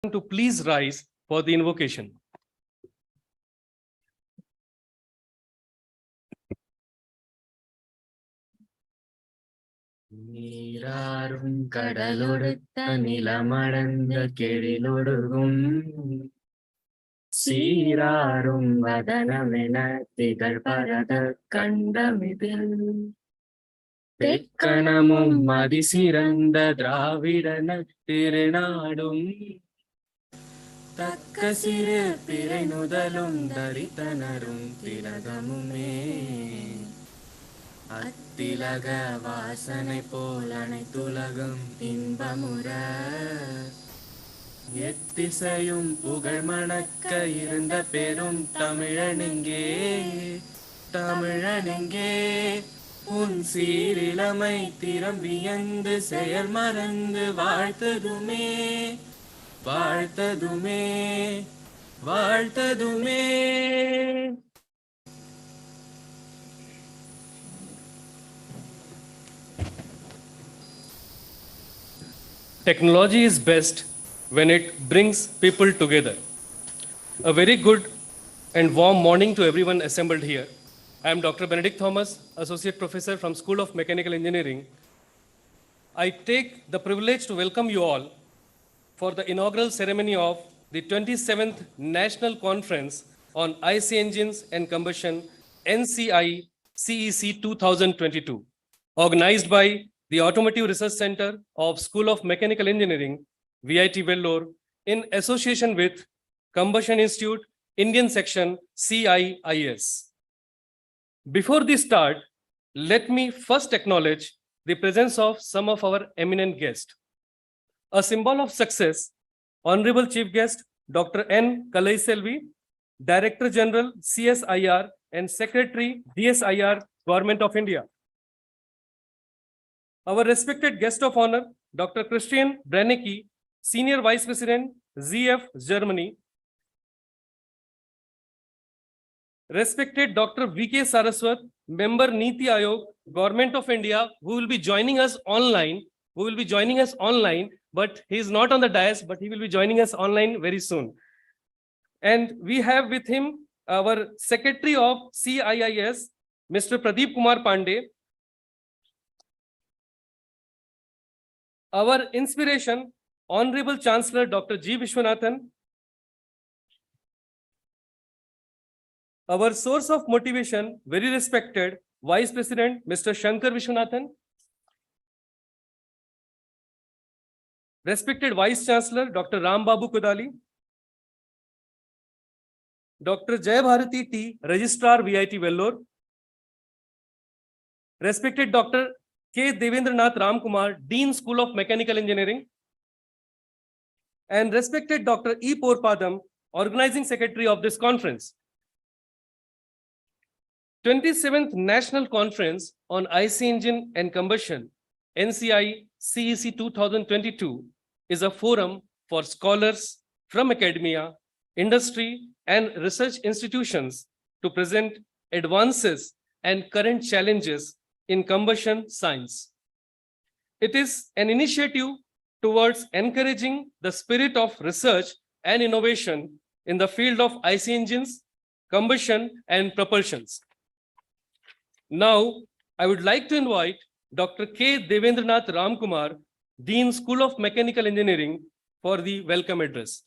to please rise for the invocation. நீராறும் கடலொடுத்த நிலமடந்த கெழிலொடுகும் சீராறும் வதனமென திகழ் பரத கண்டமிதில் தெக்கணமும் மதிசிறந்த திராவிடன திருநாடும் தக்க சிறு பிறை நுதலும் தரித்தனரும் திலகமுமே அத்திலக வாசனை போல் அனைத்துலகம் இன்பமுற எத்திசையும் புகழ் மணக்க இருந்த பெரும் தமிழனுங்கே தமிழனுங்கே உன் சீரிழமை திறம் வியந்து செயல் மறந்து வாழ்த்ததுமே வாழ்த்ததுமே வாழ்த்ததுமே. Technology is best when it brings people together. A very good and warm morning to everyone assembled here. I am Dr. Benedict Thomas, Associate Professor from School of Mechanical Engineering. I take the privilege to welcome you all for the inaugural ceremony of the 27th National Conference on IC Engines and Combustion NCICEC 2022, organized by the Automotive Research Center of School of Mechanical Engineering, VIT Vellore, in association with Combustion Institute, Indian Section, CIIS. Before the start, let me first acknowledge the presence of some of our eminent guests. A symbol of success, Honorable Chief Guest, Dr. N. Kalaiselvi, Director General, CSIR, and Secretary, DSIR, Government of India. Our respected guest of honor, Dr. Christian Brennecke, Senior Vice President, ZF, Germany. Respected Dr. V.K. Saraswat, Member Niti Ayog, Government of India, who will be joining us online, but he is not on the dais, but he will be joining us online very soon. And we have with him our Secretary of CIIS, Mr. Pradeep Kumar Pandey. Our inspiration, Honorable Chancellor Dr. G. Vishwanathan. Our source of motivation, very respected Vice President Mr. Shankar Vishwanathan. Respected Vice Chancellor Dr. Ram Babu Kudali. Dr. Jay Bharati T, Registrar VIT Vellore. Respected Dr. K. Devendranath Ramkumar, Dean School of Mechanical Engineering. And respected Dr. E. Porpadam, Organizing Secretary of this conference. 27th National Conference on IC Engine and Combustion, NCICEC 2022, is a forum for scholars from academia, industry, and research institutions to present advances and current challenges in combustion science. It is an initiative towards encouraging the spirit of research and innovation in the field of IC engines, combustion, and propulsions. Now, I would like to invite Dr. K. Devendranath Ramkumar, Dean School of Mechanical Engineering, for the welcome address.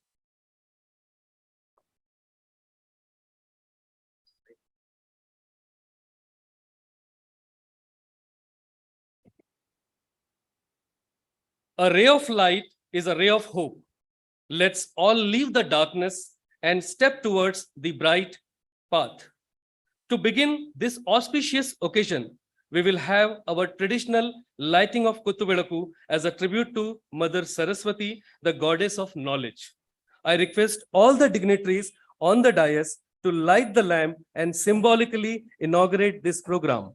A ray of light is a ray of hope. Let's all leave the darkness and step towards the bright path. To begin this auspicious occasion, we will have our traditional lighting of Kuttuvelaku as a tribute to Mother Saraswati, the goddess of knowledge. I request all the dignitaries on the dais to light the lamp and symbolically inaugurate this program.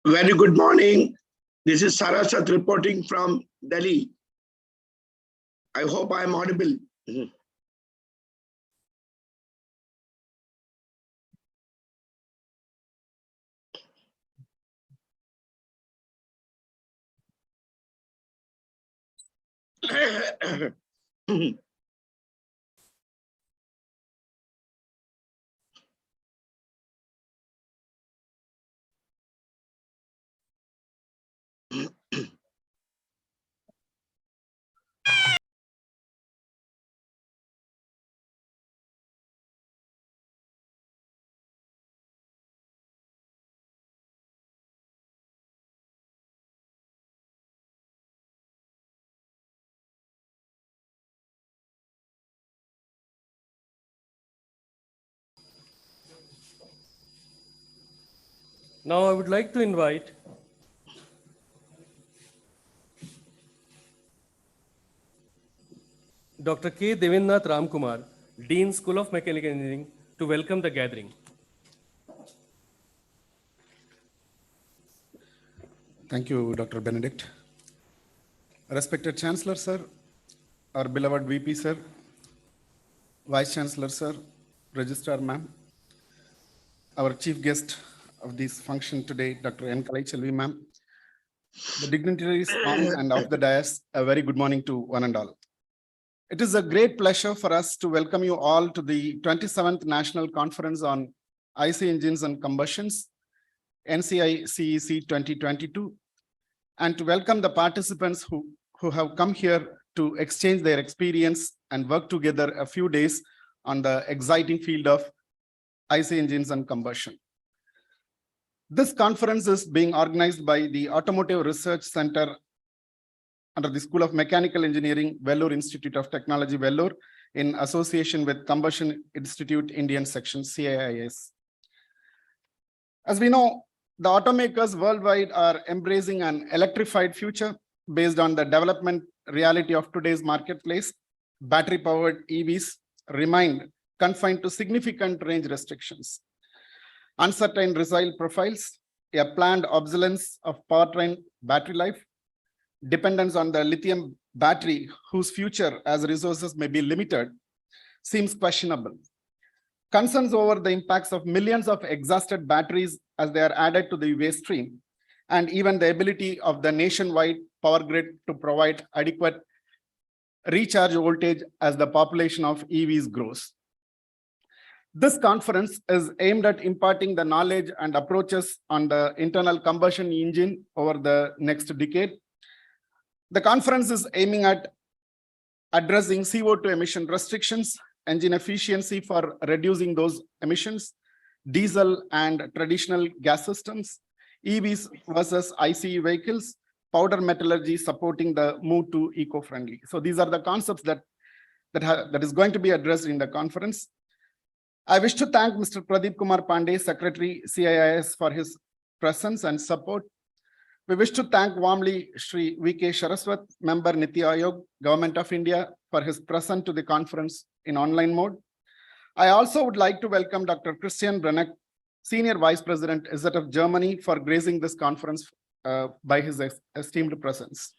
Very good morning. This is Saraswat reporting from Delhi. I hope I am audible. Now I would like to invite Dr. K. Devendrath Ramkumar, Dean, School of Mechanical Engineering, to welcome the gathering. Thank you, Dr. Benedict. Respected Chancellor, sir, our beloved VP, sir, Vice Chancellor, sir, Registrar, ma'am, our chief guest of this function today, Dr. N. ma'am, the dignitaries on and off the dais, a very good morning to one and all. It is a great pleasure for us to welcome you all to the 27th National Conference on IC Engines and Combustions, NCICEC 2022, and to welcome the participants who have come here to exchange their experience and work together a few days on the exciting field of IC engines and combustion. This conference is being organized by the Automotive Research Center under the School of Mechanical Engineering, Vellore Institute of Technology, Vellore, in association with Combustion Institute Indian Section, CIIS. As we know, the automakers worldwide are embracing an electrified future based on the development reality of today's marketplace. Battery-powered EVs remain confined to significant range restrictions, uncertain resale profiles, a planned obsolescence of powertrain battery life, dependence on the lithium battery whose future as resources may be limited seems questionable. Concerns over the impacts of millions of exhausted batteries as they are added to the waste stream, and even the ability of the nationwide power grid to provide adequate recharge voltage as the population of EVs grows. This conference is aimed at imparting the knowledge and approaches on the internal combustion engine over the next decade. The conference is aiming at addressing CO2 emission restrictions, engine efficiency for reducing those emissions, diesel and traditional gas systems, EVs versus ICE vehicles, powder metallurgy supporting the move to eco-friendly. So these are the concepts that is going to be addressed in the conference. I wish to thank Mr. Pradeep Kumar Pandey, Secretary CIIS, for his presence and support. We wish to thank warmly Shri V.K. Saraswat, Member Niti Aayog, Government of India, for his presence to the conference in online mode. I also would like to welcome Dr. Christian Brenneck, Senior Vice President, of Germany, for gracing this conference by his esteemed presence.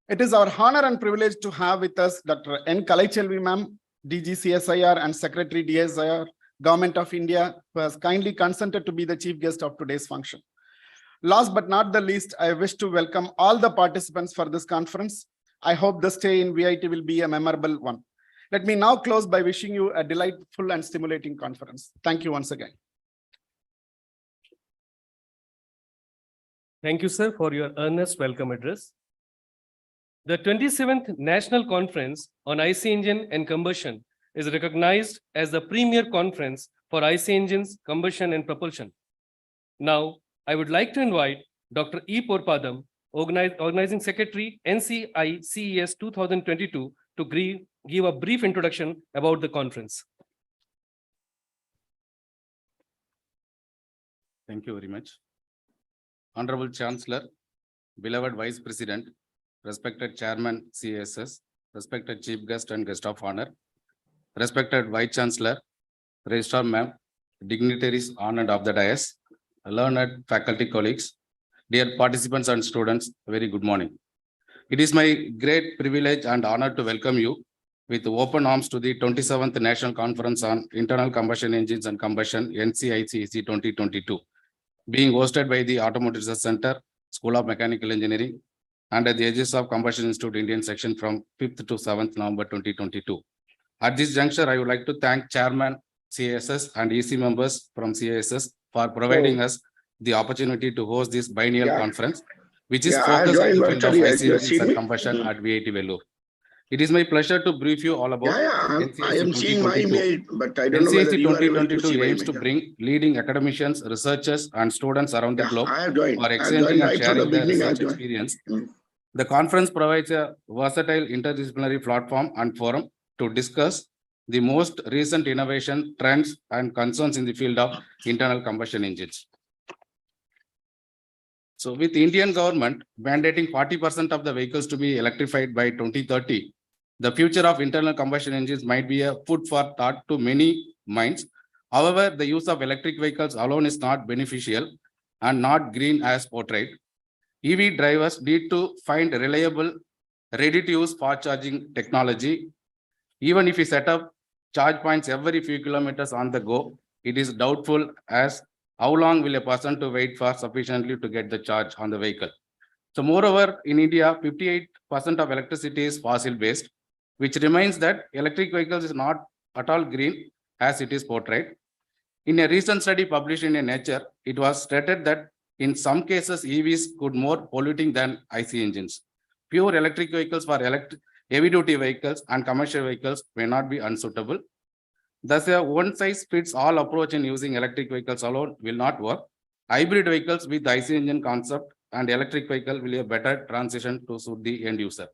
It is our honor and privilege to have with us Dr. N. Kalaiselvi ma'am, DG CSIR and Secretary DSIR, Government of India, who has kindly consented to be the chief guest of today's function. Last but not the least, I wish to welcome all the participants for this conference. I hope the stay in VIT will be a memorable one. Let me now close by wishing you a delightful and stimulating conference. Thank you once again. Thank you, sir, for your earnest welcome address. The 27th National Conference on IC Engine and Combustion is recognized as the premier conference for IC engines, combustion, and propulsion. Now, I would like to invite Dr. E. Porpadam, Organizing Secretary, NCICES 2022, to give a brief introduction about the conference. Thank you very much. Honorable Chancellor, beloved Vice President, respected Chairman CIIS, respected Chief Guest and Guest of Honor, respected Vice Chancellor, Registrar Ma'am, dignitaries on and off the dais, learned faculty colleagues, dear participants and students, very good morning. It is my great privilege and honor to welcome you with open arms to the 27th National Conference on Internal Combustion Engines and Combustion, NCICEC 2022, being hosted by the Automotive Research Center, School of Mechanical Engineering, and at the edges of Combustion Institute Indian section from 5th to 7th November 2022. At this juncture, I would like to thank Chairman CISS and EC members from CISS for providing us the opportunity to host this biennial Yeah. conference, which is Yeah, I focused on joined the field of virtually. IC You engines see and me? combustion at VIT Vellore. It is my pleasure to brief you all about I NCIC am seeing my 2022. image, but I don't know whether NCIC you are able to 2022 see my aims image. to bring leading academicians, researchers, and students around the Yeah, globe I have joined. for I have exchanging joined and right from the sharing their beginning. I have research joined. experience. Mm. The conference provides a versatile interdisciplinary platform and forum to discuss the most recent innovation, trends, and concerns in the field of internal combustion engines. So with Indian government mandating 40% of the vehicles to be electrified by 2030, the future of internal combustion engines might be a food for thought to many minds. However, the use of electric vehicles alone is not beneficial and not green as portrayed. EV drivers need to find reliable, ready-to-use fast charging technology. Even if we set up charge points every few kilometers on the go, it is doubtful as how long will a person to wait for sufficiently to get the charge on the vehicle. So moreover, in India, 58% of electricity is fossil-based, which remains that electric vehicles is not at all green as it is portrayed. In a recent study published in Nature, it was stated that in some cases, EVs could more polluting than IC engines. Pure electric vehicles for heavy-duty vehicles and commercial vehicles may not be unsuitable. Thus, a one-size-fits-all approach in using electric vehicles alone will not work. Hybrid vehicles with IC engine concept and electric vehicle will be a better transition to suit the end user.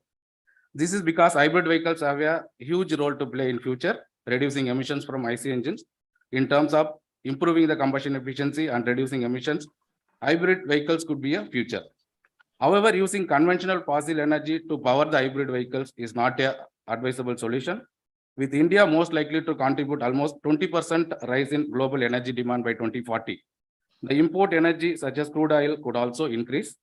This is because hybrid vehicles have a huge role to play in future, reducing emissions from IC engines. In terms of improving the combustion efficiency and reducing emissions, hybrid vehicles could be a future. However, using conventional fossil energy to power the hybrid vehicles is not a advisable solution, with India most likely to contribute almost 20% rise in global energy demand by 2040. The import energy such as crude oil could also increase.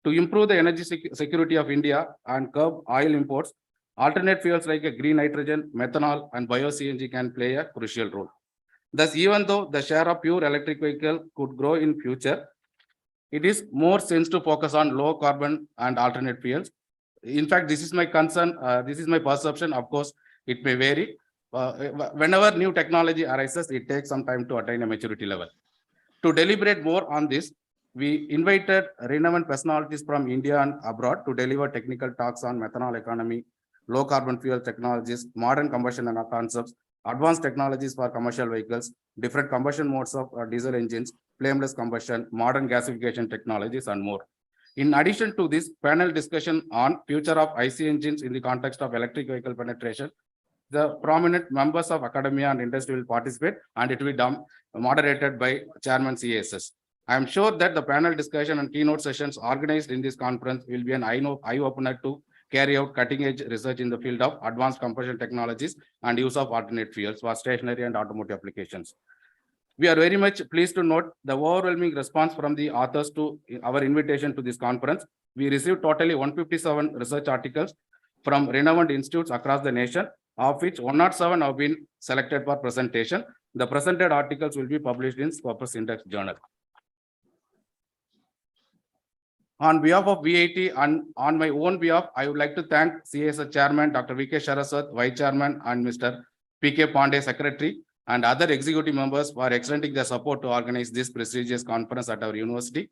To improve the energy security of India and curb oil imports, alternate fuels like green hydrogen, methanol, and bio-CNG can play a crucial role. Thus, even though the share of pure electric vehicle could grow in future, it is more sense to focus on low carbon and alternate fuels. In fact, this is my concern. This is my perception. Of course, it may vary. Whenever new technology arises, it takes some time to attain a maturity level. To deliberate more on this, we invited renowned personalities from India and abroad to deliver technical talks on methanol economy, low carbon fuel technologies, modern combustion and concepts, advanced technologies for commercial vehicles, different combustion modes of diesel engines, flameless combustion, modern gasification technologies, and more. In addition to this panel discussion on future of IC engines in the context of electric vehicle penetration, the prominent members of academia and industry will participate, and it will be moderated by Chairman CISS. I am sure that the panel discussion and keynote sessions organized in this conference will be an eye-opener to carry out cutting-edge research in the field of advanced combustion technologies and use of alternate fuels for stationary and automotive applications. We are very much pleased to note the overwhelming response from the authors to our invitation to this conference. We received totally 157 research articles from renowned institutes across the nation, of which 107 have been selected for presentation. The presented articles will be published in Scopus Index Journal. On behalf of VIT and on my own behalf, I would like to thank CIIS Chairman Dr. V.K. Saraswat, Vice Chairman, and Mr. P.K. Pandey, Secretary, and other executive members for extending their support to organize this prestigious conference at our university.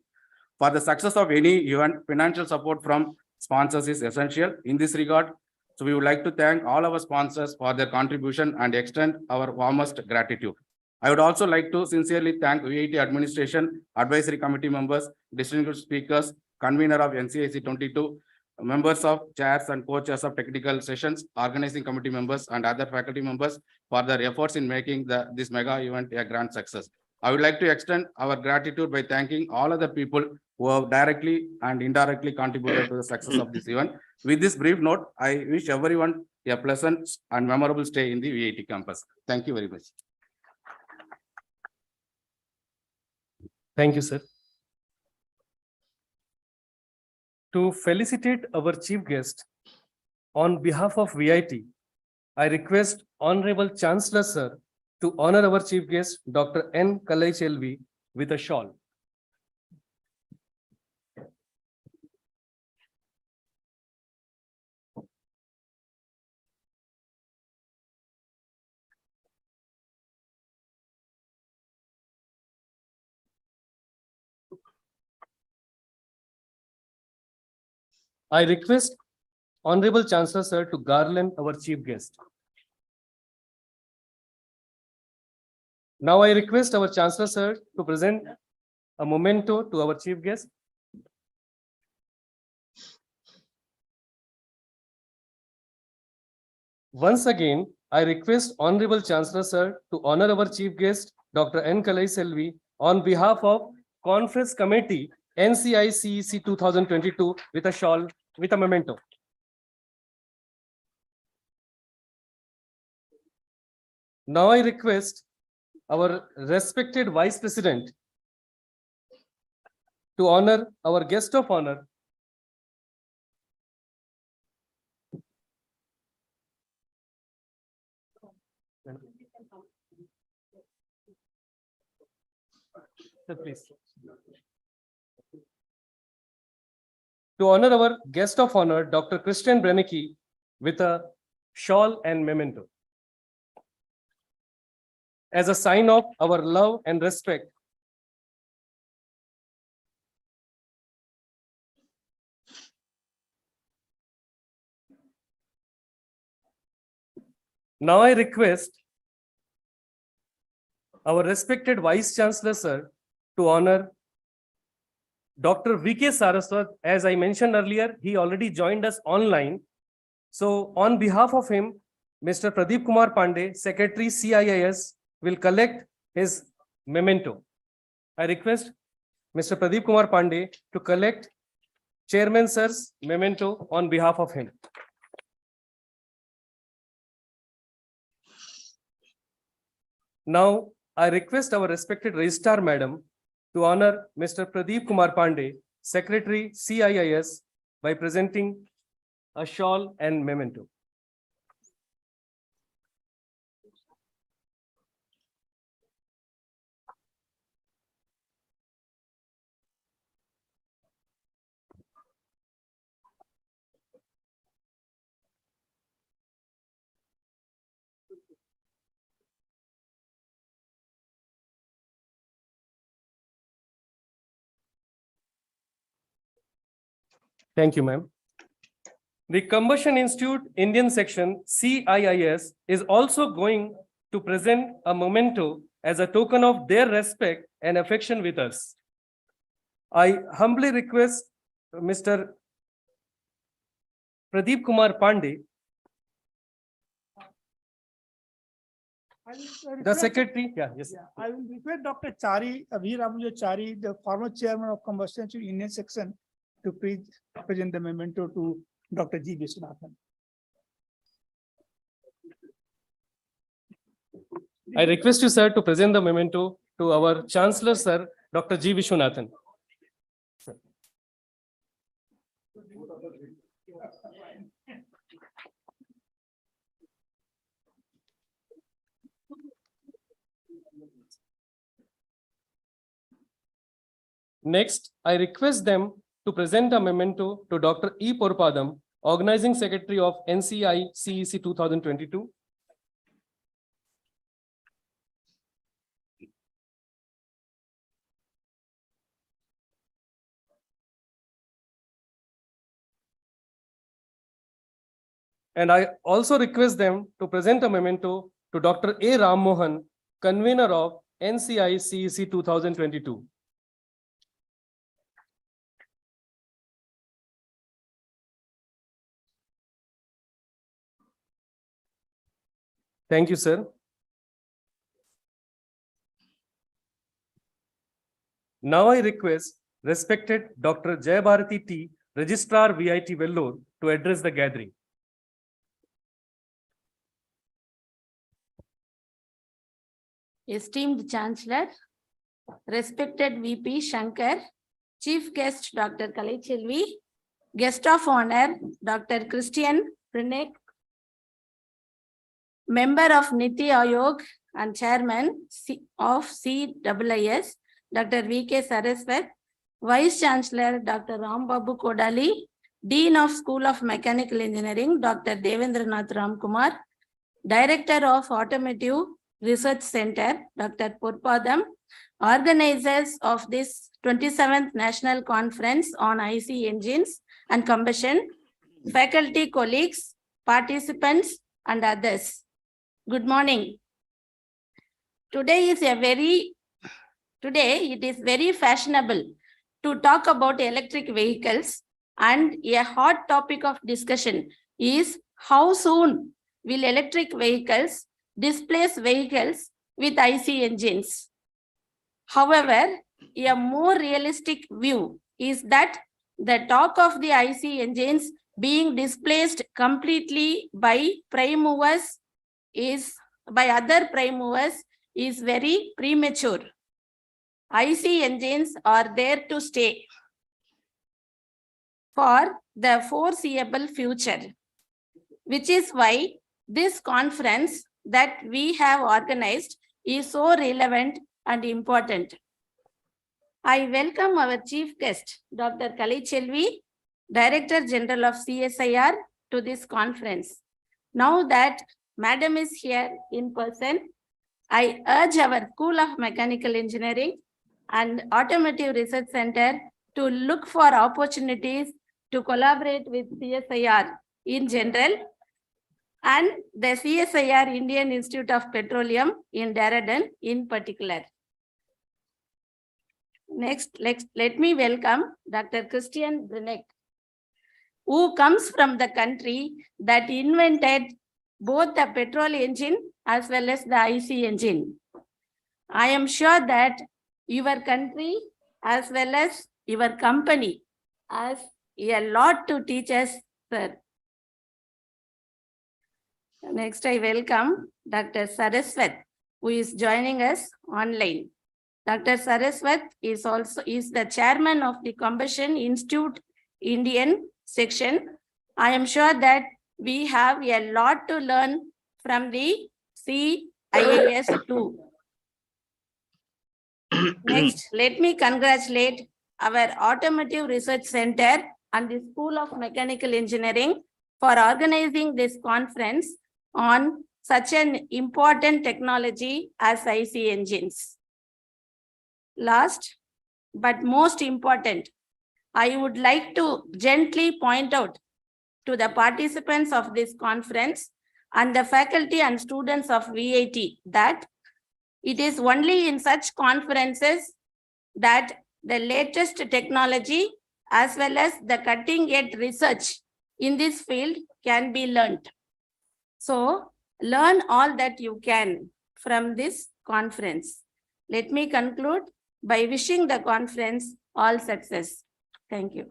For the success of any event, financial support from sponsors is essential. In this regard, so we would like to thank all our sponsors for their contribution and extend our warmest gratitude. I would also like to sincerely thank VIT administration, advisory committee members, distinguished speakers, convener of NCIC 22, members of chairs and co-chairs of technical sessions, organizing committee members, and other faculty members for their efforts in making this mega event a grand success. I would like to extend our gratitude by thanking all other people who have directly and indirectly contributed to the success of this event. With this brief note, I wish everyone a pleasant and memorable stay in the VIT campus. Thank you very much. Thank you, sir. To felicitate our chief guest, on behalf of VIT, I request Honorable Chancellor, sir, to honor our chief guest, Dr. N. Kalai with a shawl. I request Honorable Chancellor Sir to garland our chief guest. Now I request our Chancellor Sir to present a memento to our chief guest. Once again, I request Honorable Chancellor Sir to honor our chief guest, Dr. N. Kalaiselvi, on behalf of Conference Committee NCICEC 2022 with a shawl, with a memento. Now I request our respected Vice President to honor our guest of honor, Sir, please. To honor our guest of honor, Dr. Christian Brennecke, with a shawl and memento. As a sign of our love and respect, now I request our respected Vice Chancellor Sir to honor Dr. V.K. Saraswat. As I mentioned earlier, he already joined us online. So on behalf of him, Mr. Pradeep Kumar Pandey, Secretary CIIS, will collect his memento. I request Mr. Pradeep Kumar Pandey to collect Chairman Sir's memento on behalf of him. Now, I request our respected Registrar Madam to honor Mr. Pradeep Kumar Pandey, Secretary CIIS, by presenting a shawl and memento. Thank you, ma'am. The Combustion Institute Indian Section CIIS is also going to present a memento as a token of their respect and affection with us. I humbly request Mr. Pradeep Kumar Pandey, the Secretary. Yeah, yes. I will request Dr. Chari, the former chairman of Combustion Indian Section, to present the memento to Dr. G. Viswanathan. I request you, sir, to present the memento to our Chancellor, sir, Dr. G. Viswanathan. Next, I request them to present a memento to Dr. E. Porpadam, Organizing Secretary of NCICEC 2022. And I also request them to present a memento to Dr. A. Ram Mohan, Convener of NCICEC 2022. Thank you, sir. Now I request respected Dr. Jayabharati T, Registrar VIT Vellore, to address the gathering. Esteemed Chancellor, respected VP Shankar, Chief Guest Dr. Kalaiselvi, Guest of Honor Dr. Christian Brennecke, Member of Niti Aayog and Chairman of CIIS, Dr. V.K. Saraswat, Vice Chancellor Dr. Rambabu Kodali, Dean of School of Mechanical Engineering Dr. Devendranath Ramkumar, Director of Automotive Research Center Dr. Porpadam, organizers of this 27th National Conference on IC Engines and Combustion, faculty colleagues, participants, and others. Good morning. Today it is very fashionable to talk about electric vehicles, and a hot topic of discussion is how soon will electric vehicles displace vehicles with IC engines. However, a more realistic view is that the talk of the IC engines being displaced completely by other prime movers is very premature. IC engines are there to stay for the foreseeable future, which is why this conference that we have organized is so relevant and important. I welcome our chief guest, Dr. Kalichelvi, Director General of CSIR, to this conference. Now that Madam is here in person, I urge our School of Mechanical Engineering and Automotive Research Center to look for opportunities to collaborate with CSIR in general and the CSIR Indian Institute of Petroleum in Dehradun in particular. Next, let me welcome Dr. Christian Bruneck, who comes from the country that invented both the petrol engine as well as the IC engine. I am sure that your country as well as your company has a lot to teach us, sir. Next, I welcome Dr. Saraswat, who is joining us online. Dr. Saraswat is the chairman of the Combustion Institute Indian section. I am sure that we have a lot to learn from the CIIS too. Next, let me congratulate our Automotive Research Center and the School of Mechanical Engineering for organizing this conference on such an important technology as IC engines. Last, but most important, I would like to gently point out to the participants of this conference and the faculty and students of VIT that it is only in such conferences that the latest technology as well as the cutting-edge research in this field can be learned. So, learn all that you can from this conference. Let me conclude by wishing the conference all success. Thank you.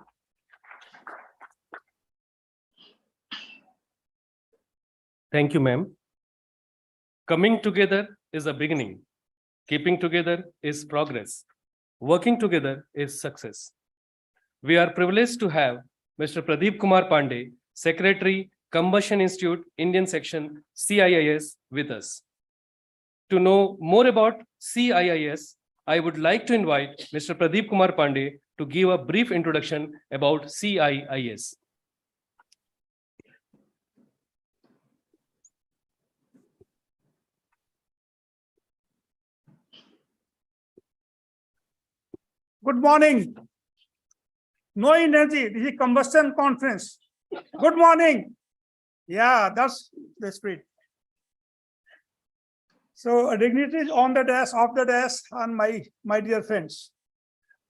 Thank you, ma'am. Coming together is a beginning. Keeping together is progress. Working together is success. We are privileged to have Mr. Pradeep Kumar Pandey, Secretary, Combustion Institute, Indian Section, CIIS, with us. To know more about CIIS, I would like to invite Mr. Pradeep Kumar Pandey to give a brief introduction about CIIS. Good morning. No energy. This is combustion conference. Good morning. Yeah, that's the spirit. So dignitaries on the desk, off the desk, and my dear friends.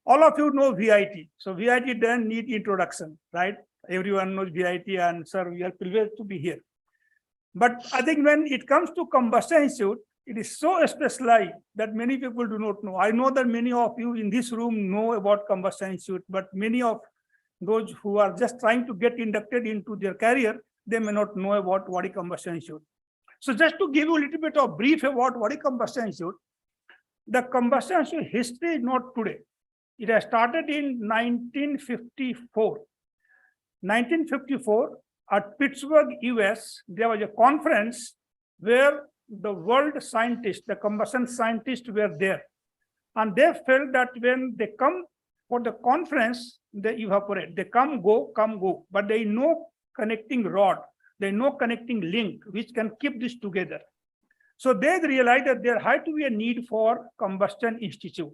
All of you know VIT. So VIT doesn't need introduction, right? Everyone knows VIT, and sir, we are privileged to be here. But I think when it comes to Combustion Institute, it is so specialized that many people do not know. I know that many of you in this room know about Combustion Institute, but many of those who are just trying to get inducted into their career, they may not know about what is Combustion Institute. So just to give you a little bit of brief about what is Combustion Institute, the Combustion Institute history is not today. It has started in 1954. 1954, at Pittsburgh, US, there was a conference where the world scientists, the combustion scientists were there. And they felt that when they come for the conference, they evaporate. They come, go, but there is no connecting rod. There is no connecting link which can keep this together. So they realized that there had to be a need for Combustion Institute.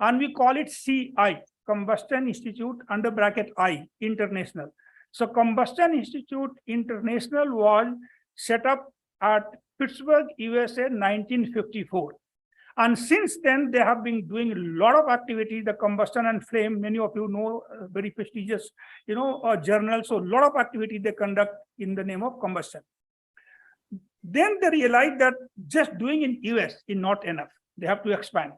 And we call it CI, Combustion Institute under bracket I, International. So Combustion Institute International was set up at Pittsburgh, USA, 1954. And since then, they have been doing a lot of activity, the Combustion and Flame, many of you know, very prestigious, journals. So a lot of activity they conduct in the name of combustion. Then they realized that just doing in US is not enough. They have to expand.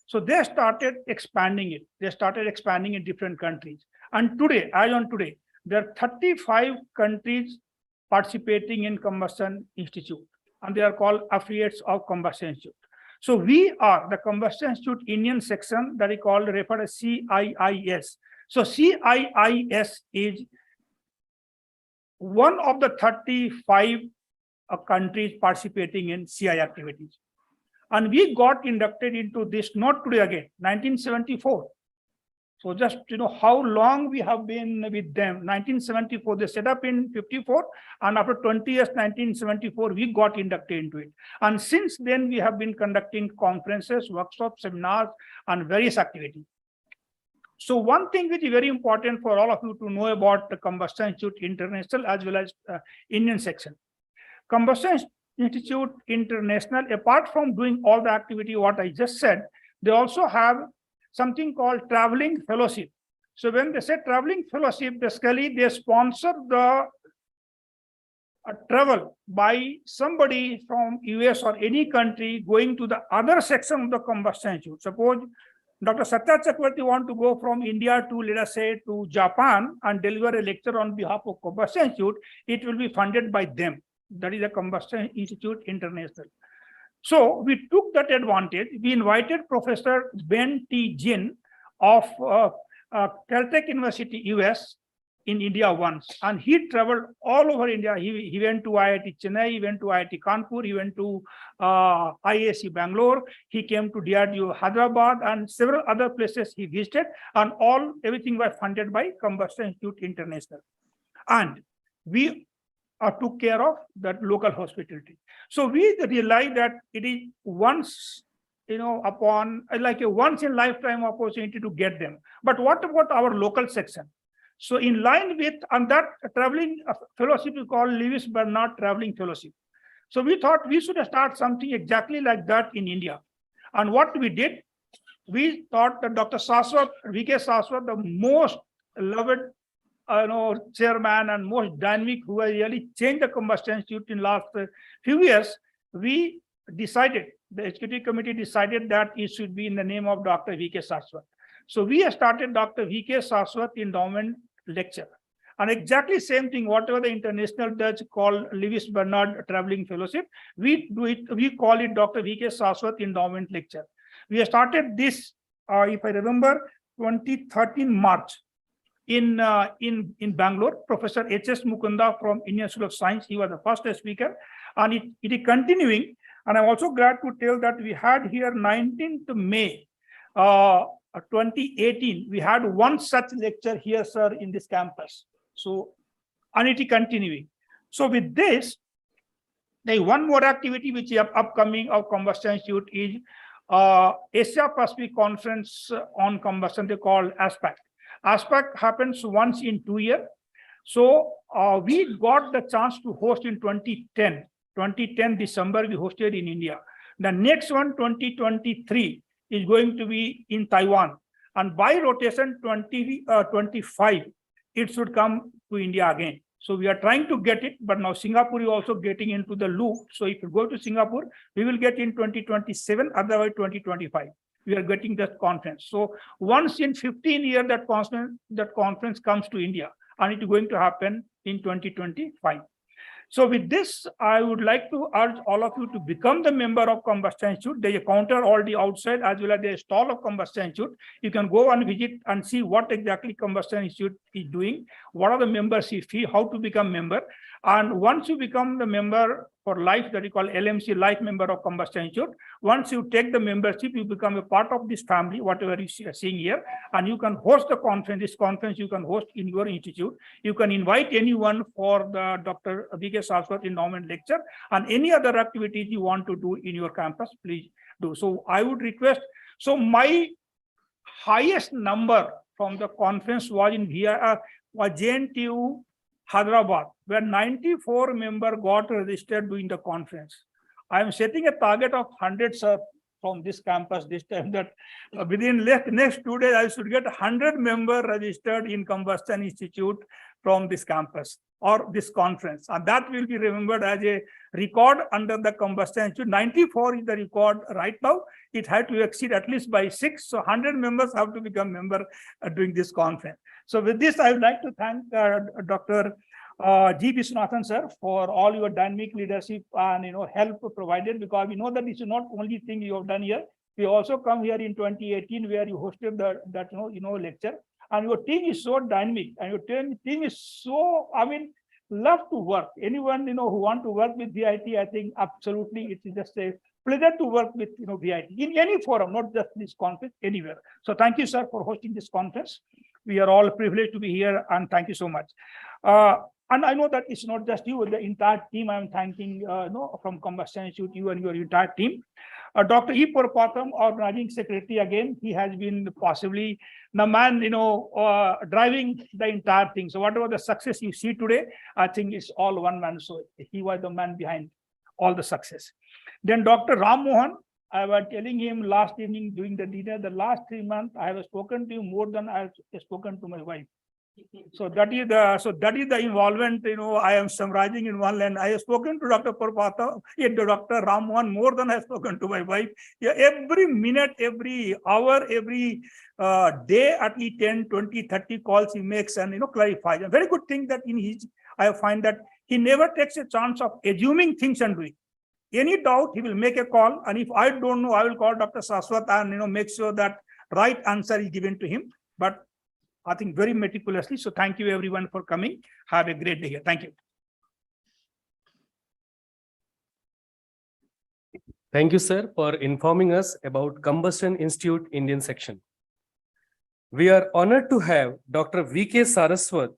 So they started expanding it. They started expanding in different countries. And today, as on today, there are 35 countries participating in Combustion Institute, and they are called affiliates of Combustion Institute. So we are the Combustion Institute Indian section that is called referred as CIIS. So CIIS is one of the 35 countries participating in CI activities. And we got inducted into this, not today again, 1974. So just, how long we have been with them. 1974, they set up in 54. And after 20 years, 1974, we got inducted into it. And since then, we have been conducting conferences, workshops, seminars, and various activities. So one thing which is very important for all of you to know about the Combustion Institute International as well as Indian section. Combustion Institute International, apart from doing all the activity what I just said, they also have something called traveling fellowship. So when they say traveling fellowship, basically they sponsor the travel by somebody from US or any country going to the other section of the Combustion Institute. Suppose Dr. Satya Chakravarti want to go from India to, let us say, to Japan and deliver a lecture on behalf of Combustion Institute, it will be funded by them. That is the Combustion Institute International. So we took that advantage. We invited Professor Ben T. Jin of Caltech University, US, in India once. And he traveled all over India. He went to IIT Chennai, he went to IIT Kanpur, he went to IISc Bangalore, he came to DRDO Hyderabad and several other places he visited, and everything was funded by Combustion Institute International. And we took care of that local hospitality. So we realized that it is once, upon like a once in lifetime opportunity to get them. But what about our local section? So in line with, and that traveling fellowship is called Lewis Bernard Traveling Fellowship. So we thought we should start something exactly like that in India. And what we did, we thought that Dr. Saswat, V.K. Saswat, the most loved chairman and most dynamic, who has really changed the Combustion Institute in last few years, we decided, the executive committee decided that it should be in the name of Dr. V.K. Saswat. So we started Dr. V.K. Saswat Endowment Lecture. And exactly same thing, whatever the international does called Lewis Bernard Traveling Fellowship, we do it, we call it Dr. V.K. Saswat Endowment Lecture. We started this, if I remember, 2013 March. In Bangalore, Professor H.S. Mukunda from Indian School of Science, he was the first speaker, and it is continuing. And I'm also glad to tell that we had here 19th May 2018, we had one such lecture here, sir, in this campus. So, and it is continuing. So with this, there is one more activity which is upcoming of Combustion Institute is Asia Pacific Conference on Combustion, they call ASPAC. ASPAC happens once in 2 years. So we got the chance to host in 2010. 2010 December, we hosted in India. The next one, 2023, is going to be in Taiwan. And by rotation 2025, it should come to India again. So we are trying to get it, but now Singapore is also getting into the loop. So if you go to Singapore, we will get in 2027, otherwise 2025. We are getting that conference. So once in 15 years, that conference comes to India, and it is going to happen in 2025. So with this, I would like to urge all of you to become the member of Combustion Institute. There is a counter already outside, as well as the stall of Combustion Institute. You can go and visit and see what exactly Combustion Institute is doing, what are the membership fee, how to become member. And once you become the member, for life that we call LMC, life member of Combustion Institute. Once you take the membership, you become a part of this family, whatever you are seeing here, and you can host the conference. This conference you can host in your institute. You can invite anyone for the Dr. V.K. Saraswat endowment lecture and any other activities you want to do in your campus, please do. So I would request, so my highest number from the conference was in JNTU Hyderabad, where 94 members got registered during the conference. I am setting a target of 100, sir, from this campus this time, that within next 2 days, I should get 100 members registered in Combustion Institute from this campus or this conference. And that will be remembered as a record under the Combustion Institute. 94 is the record right now. It had to exceed at least by 6. So 100 members have to become member during this conference. So with this, I would like to thank Dr. G. Viswanathan, sir, for all your dynamic leadership and help provided, because we know that this is not only thing you have done here. We also come here in 2018 where you hosted that lecture, and your team is so dynamic and your team is so, love to work. Anyone who want to work with VIT, I think absolutely it is just a pleasure to work with VIT in any forum, not just this conference, anywhere. So thank you, sir, for hosting this conference. We are all privileged to be here, and thank you so much. And I know that it's not just you, the entire team. I'm thanking from Combustion Institute, you and your entire team. Dr. E. Purpatham, organizing secretary, again, he has been possibly the man, driving the entire thing. So whatever the success you see today, I think it's all one man. So he was the man behind all the success. Then Dr. Ram Mohan, I was telling him last evening during the dinner, the last 3 months, I have spoken to you more than I have spoken to my wife. So that is the involvement, I am summarizing in one line. I have spoken to Dr. Purpatham, Dr. Ram Mohan more than I have spoken to my wife. Yeah, every minute, every hour, every day, at least 10, 20, 30 calls he makes and clarifies. A very good thing that I find that he never takes a chance of assuming things and doing. Any doubt, he will make a call, and if I don't know, I will call Dr. Saraswat and make sure that right answer is given to him. But I think very meticulously. So thank you everyone for coming. Have a great day here. Thank you. Thank you, sir, for informing us about Combustion Institute Indian section. We are honored to have Dr. V.K. Saraswat,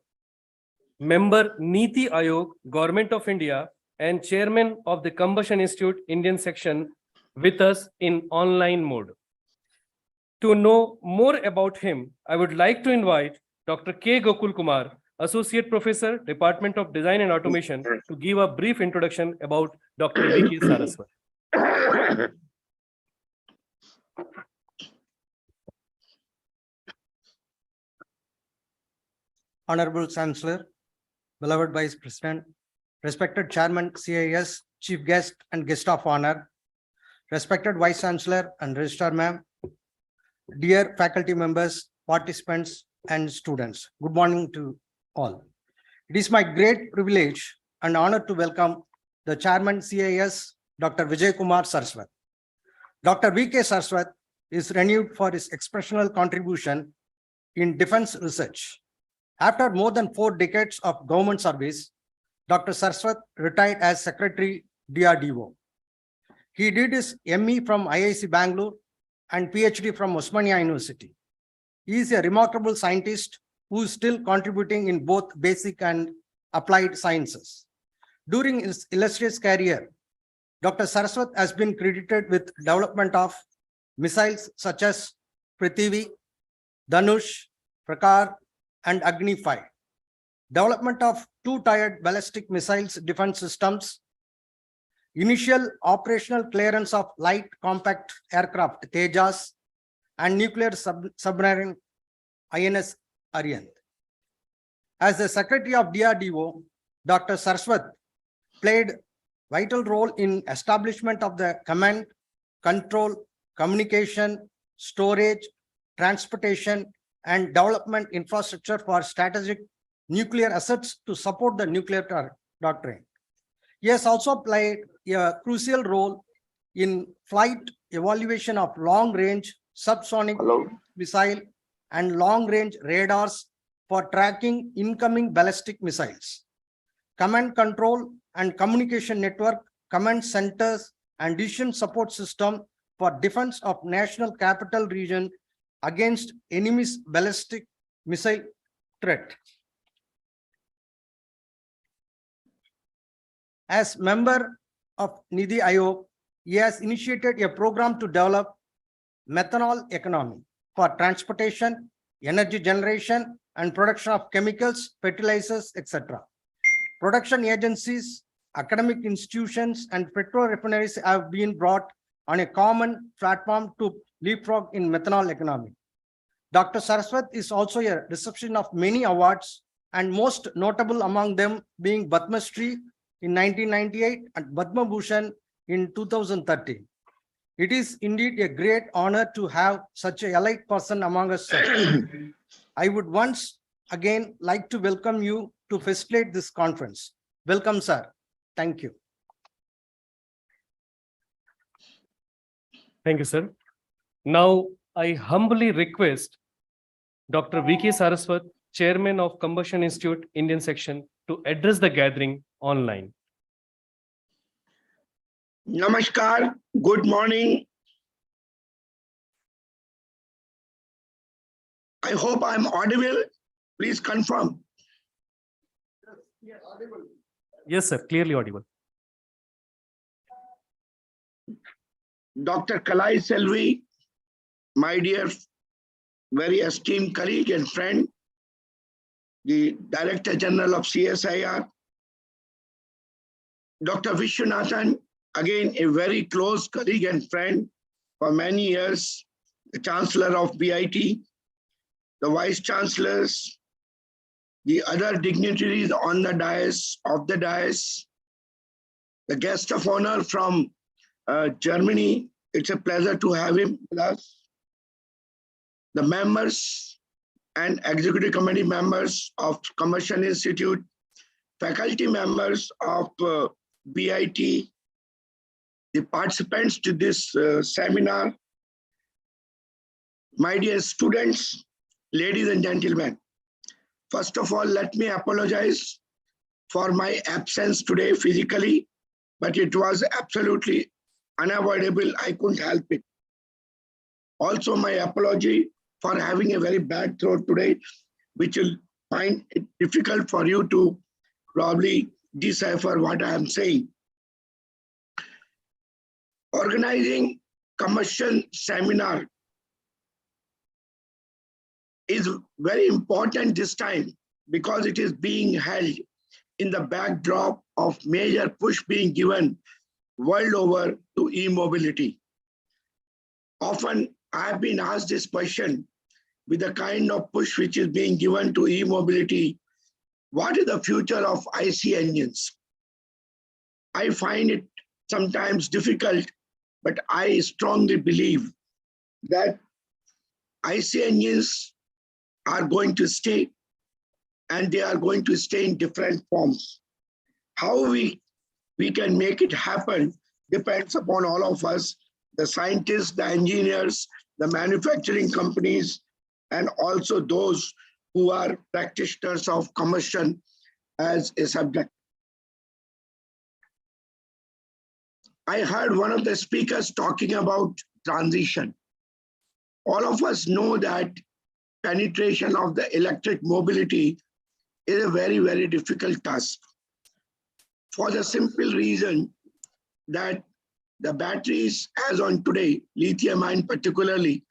member Niti Aayog, Government of India, and chairman of the Combustion Institute Indian section, with us in online mode. To know more about him, I would like to invite Dr. K. Gokul Kumar, Associate Professor, Department of Design and Automation, to give a brief introduction about Dr. V.K. Saraswat. Honorable Chancellor, beloved Vice President, respected Chairman CIIS, Chief Guest and Guest of Honor, respected Vice Chancellor and Registrar Ma'am, dear faculty members, participants, and students, good morning to all. It is my great privilege and honor to welcome the Chairman CIIS, Dr. Vijay Kumar Saraswat. Dr. V.K. Saraswat is renewed for his exceptional contribution in defense research. After more than 4 decades of government service, Dr. Saraswat retired as Secretary DRDO. He did his ME from IIC Bangalore and PhD from Osmania University. He is a remarkable scientist who is still contributing in both basic and applied sciences. During his illustrious career, Dr. Saraswat has been credited with development of missiles such as Prithvi, Dhanush, Prakar, and Agni 5. Development of 2-tiered ballistic missiles defense systems, initial operational clearance of light compact aircraft Tejas, and nuclear submarine INS Aryan. As the Secretary of DRDO, Dr. Saraswat played vital role in establishment of the command, control, communication, storage, transportation, and development infrastructure for strategic nuclear assets to support the nuclear doctrine. He has also played a crucial role in flight evaluation of long-range subsonic missile and long-range radars for tracking incoming ballistic missiles, command control and communication network command centers, and decision support system for defense of national capital region against enemy's ballistic missile threat. As member of Nidhi Aayog, he has initiated a program to develop methanol economy for transportation, energy generation, and production of chemicals, fertilizers, etc. Production agencies, academic institutions, and petrorefineries have been brought on a common platform to leapfrog in methanol economy. Dr. Saraswat is also a recipient of many awards, and most notable among them being Padma Shri in 1998 and Padma Bhushan in 2013. It is indeed a great honor to have such a elite person among us, sir. I would once again like to welcome you to facilitate this conference. Welcome, sir. Thank you. Thank you, sir. Now, I humbly request Dr. V.K. Saraswat, Chairman of Combustion Institute, Indian Section, to address the gathering online. Namaskar, good morning. I hope I'm audible. Please confirm. Yes, sir. Clearly audible. Dr. Kalai Selvi, my dear, very esteemed colleague and friend, the Director General of CSIR, Dr. Vishwanathan, again a very close colleague and friend for many years, the Chancellor of BIT, the Vice Chancellors, the other dignitaries on the dais, the guest of honor from Germany. It's a pleasure to have him with us. The members and executive committee members of Combustion Institute, faculty members of BIT, the participants to this seminar, my dear students, ladies and gentlemen. First of all, let me apologize for my absence today physically, but it was absolutely unavoidable. I couldn't help it. Also, my apology for having a very bad throat today, which will find it difficult for you to probably decipher what I am saying. Organizing combustion seminar is very important this time because it is being held in the backdrop of major push being given world over to e-mobility. Often I have been asked this question, with the kind of push which is being given to e-mobility, what is the future of IC engines? I find it sometimes difficult, but I strongly believe that IC engines are going to stay, and they are going to stay in different forms. How we can make it happen depends upon all of us, the scientists, the engineers, the manufacturing companies, and also those who are practitioners of combustion as a subject. I heard one of the speakers talking about transition. All of us know that penetration of the electric mobility is a very, very difficult task, for the simple reason that the batteries as on today, lithium ion particularly,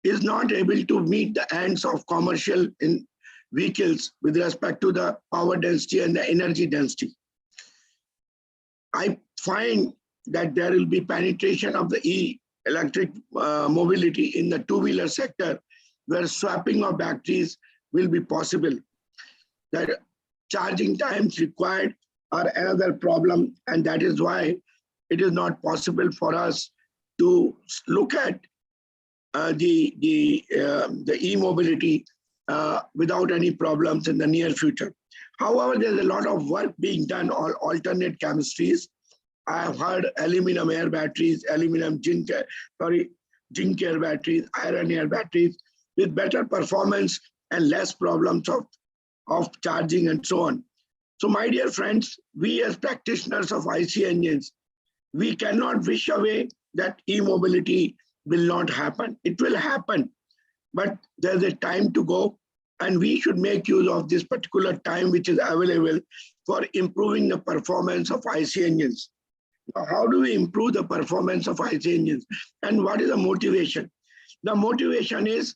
is not able to meet the ends of commercial in vehicles with respect to the power density and the energy density. I find that there will be penetration of the electric mobility in the two-wheeler sector, where swapping of batteries will be possible. The charging times required are another problem, and that is why it is not possible for us to look at the e-mobility without any problems in the near future. However, there's a lot of work being done on alternate chemistries. I have heard aluminum air batteries, zinc air batteries, iron air batteries with better performance and less problems of charging and so on. So my dear friends, we as practitioners of IC engines We cannot wish away that e-mobility will not happen. It will happen, but there's a time to go, and we should make use of this particular time which is available for improving the performance of IC engines. Now, how do we improve the performance of IC engines? And what is the motivation? The motivation is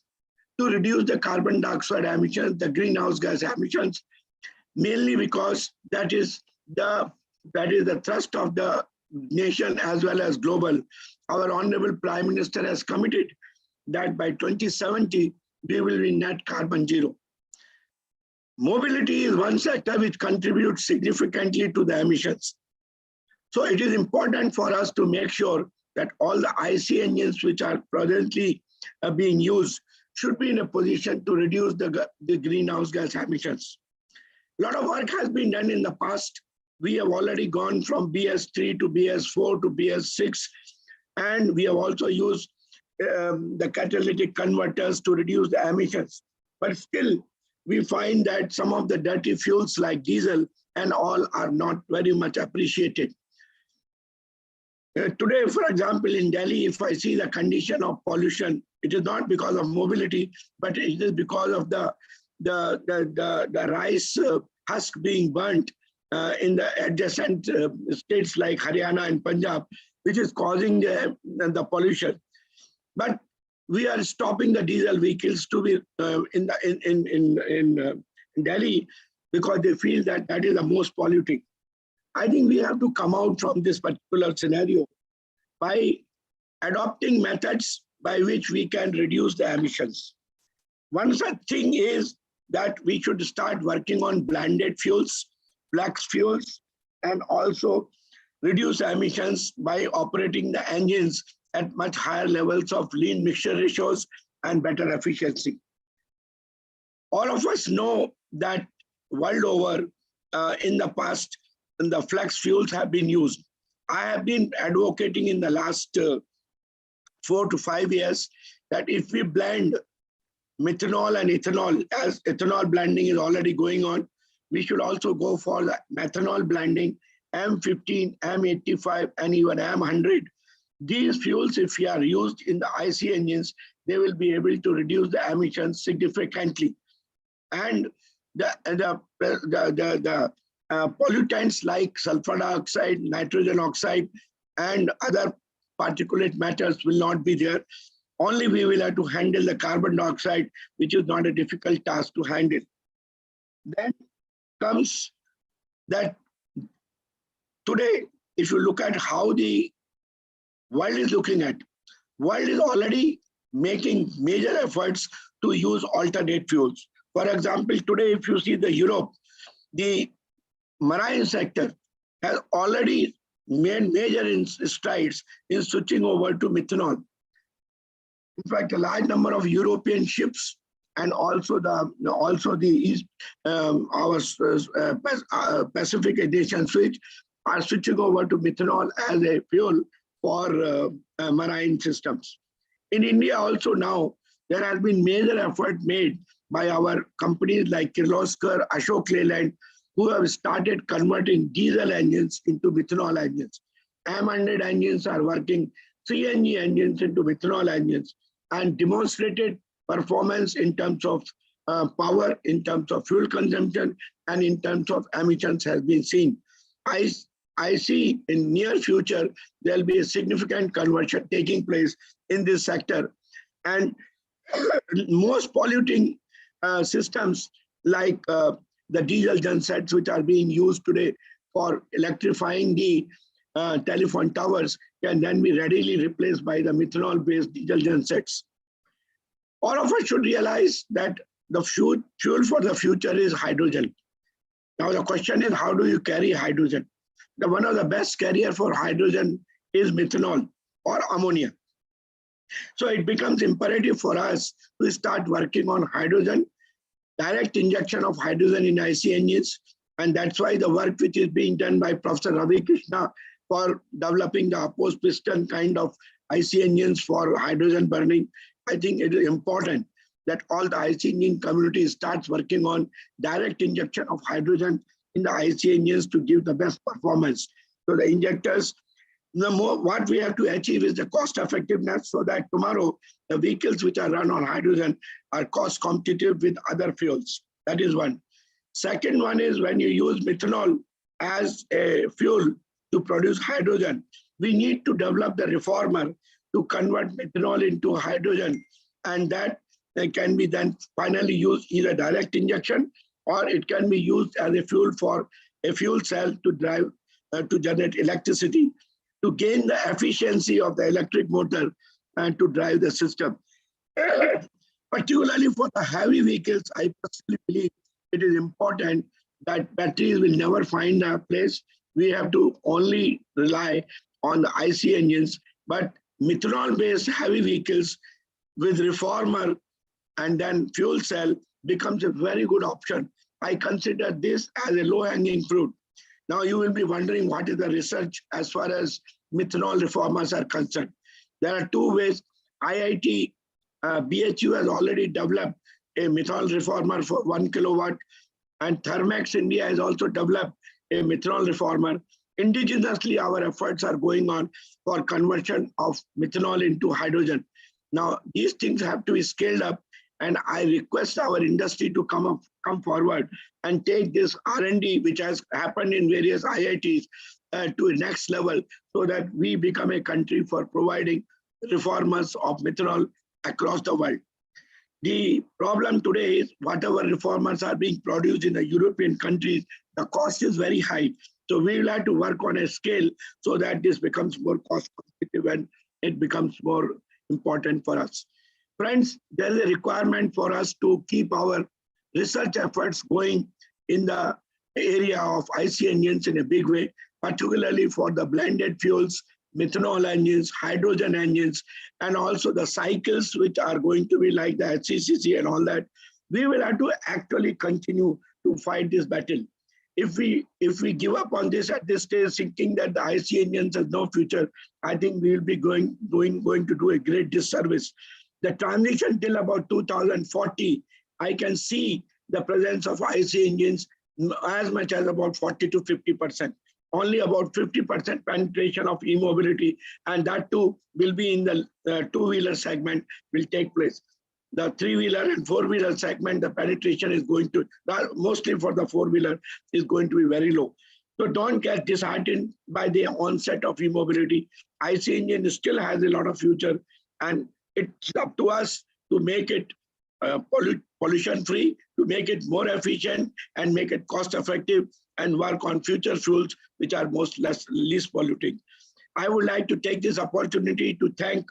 to reduce the carbon dioxide emissions, the greenhouse gas emissions, mainly because that is the thrust of the nation as well as global. Our Honorable Prime Minister has committed that by 2070, we will be net carbon zero. Mobility is one sector which contributes significantly to the emissions. So it is important for us to make sure that all the IC engines which are presently being used should be in a position to reduce the greenhouse gas emissions. A lot of work has been done in the past. We have already gone from BS3 to BS4 to BS6, and we have also used the catalytic converters to reduce the emissions. But still, we find that some of the dirty fuels like diesel and all are not very much appreciated. Today, for example, in Delhi, if I see the condition of pollution, it is not because of mobility, but it is because of the rice husk being burnt in the adjacent states like Haryana and Punjab, which is causing the pollution. But we are stopping the diesel vehicles to be in Delhi because they feel that that is the most polluting. I think we have to come out from this particular scenario by adopting methods by which we can reduce the emissions. One such thing is that we should start working on blended fuels, flex fuels, and also reduce emissions by operating the engines at much higher levels of lean mixture ratios and better efficiency. All of us know that world over in the past, the flex fuels have been used. I have been advocating in the last 4 to 5 years that if we blend methanol and ethanol, as ethanol blending is already going on, we should also go for the methanol blending, M15, M85, and even M100. These fuels, if we are used in the IC engines, they will be able to reduce the emissions significantly. And the pollutants like sulfur dioxide, nitrogen oxide, and other particulate matters will not be there. Only we will have to handle the carbon dioxide, which is not a difficult task to handle. Then comes that today, if you look at how the world is looking at, world is already making major efforts to use alternate fuels. For example, today, if you see the Europe, the marine sector has already made major strides in switching over to methanol. In fact, a large number of European ships and also the East, our Pacific nation switch are switching over to methanol as a fuel for marine systems. In India also now, there has been major effort made by our companies like Kirloskar, Ashok Leyland, who have started converting diesel engines into methanol engines. M100 engines are working CNG engines into methanol engines and demonstrated performance in terms of power, in terms of fuel consumption, and in terms of emissions has been seen. I see in near future, there'll be a significant conversion taking place in this sector. And most polluting systems like the diesel gensets, which are being used today for electrifying the telephone towers, can then be readily replaced by the methanol-based diesel gensets. All of us should realize that the fuel for the future is hydrogen. Now the question is, how do you carry hydrogen? One of the best carrier for hydrogen is methanol or ammonia. So it becomes imperative for us to start working on hydrogen, direct injection of hydrogen in IC engines. And that's why the work which is being done by Professor Ravi Krishna for developing the opposed piston kind of IC engines for hydrogen burning, I think it is important that all the IC engine community starts working on direct injection of hydrogen in the IC engines to give the best performance. So the injectors, the more what we have to achieve is the cost effectiveness so that tomorrow the vehicles which are run on hydrogen are cost competitive with other fuels. That is one. Second one is when you use methanol as a fuel to produce hydrogen, we need to develop the reformer to convert methanol into hydrogen, and that can be then finally used either direct injection or it can be used as a fuel for a fuel cell to drive to generate electricity, to gain the efficiency of the electric motor and to drive the system. Particularly for the heavy vehicles, I personally believe it is important that batteries will never find a place. We have to only rely on the IC engines, but methanol-based heavy vehicles with reformer and then fuel cell becomes a very good option. I consider this as a low-hanging fruit. Now you will be wondering what is the research as far as methanol reformers are concerned. There are two ways. IIT BHU has already developed a methanol reformer for 1 kilowatt, and Thermax India has also developed a methanol reformer. Indigenously, our efforts are going on for conversion of methanol into hydrogen. Now, these things have to be scaled up, and I request our industry to come forward and take this R&D, which has happened in various IITs, to a next level, so that we become a country for providing reformers of methanol across the world. The problem today is whatever reformers are being produced in the European countries, the cost is very high. So we will have to work on a scale so that this becomes more cost competitive and it becomes more important for us. Friends, there is a requirement for us to keep our research efforts going in the area of IC engines in a big way, particularly for the blended fuels, methanol engines, hydrogen engines, and also the cycles which are going to be like the HCCC and all that. We will have to actually continue to fight this battle. If we give up on this at this stage, thinking that the IC engines has no future, I think we will be going to do a great disservice. The transition till about 2040, I can see the presence of IC engines as much as about 40 to 50%. Only about 50% penetration of e-mobility, and that too will be in the two-wheeler segment will take place. The three-wheeler and four-wheeler segment, the penetration is going to, mostly for the four-wheeler, is going to be very low. So don't get disheartened by the onset of e-mobility. IC engine still has a lot of future, and it's up to us to make it pollution-free, to make it more efficient and make it cost-effective, and work on future fuels which are least polluting. I would like to take this opportunity to thank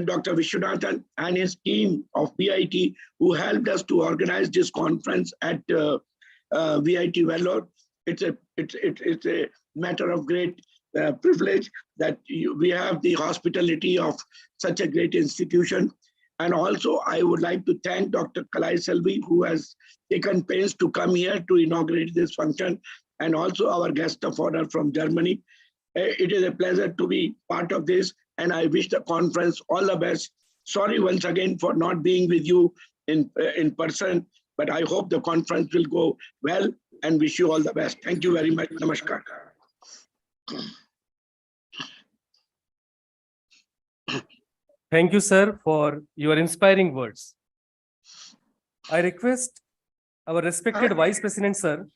Dr. Vishwanathan and his team of VIT who helped us to organize this conference at VIT Vellore. It's a matter of great privilege that we have the hospitality of such a great institution. And also, I would like to thank Dr. Kalai Selvi, who has taken pains to come here to inaugurate this function, and also our guest of honor from Germany. It is a pleasure to be part of this, and I wish the conference all the best. Sorry once again for not being with you in person, but I hope the conference will go well and wish you all the best. Thank you very much. Namaskar. Thank you, sir, for your inspiring words. I request our respected Vice President, sir,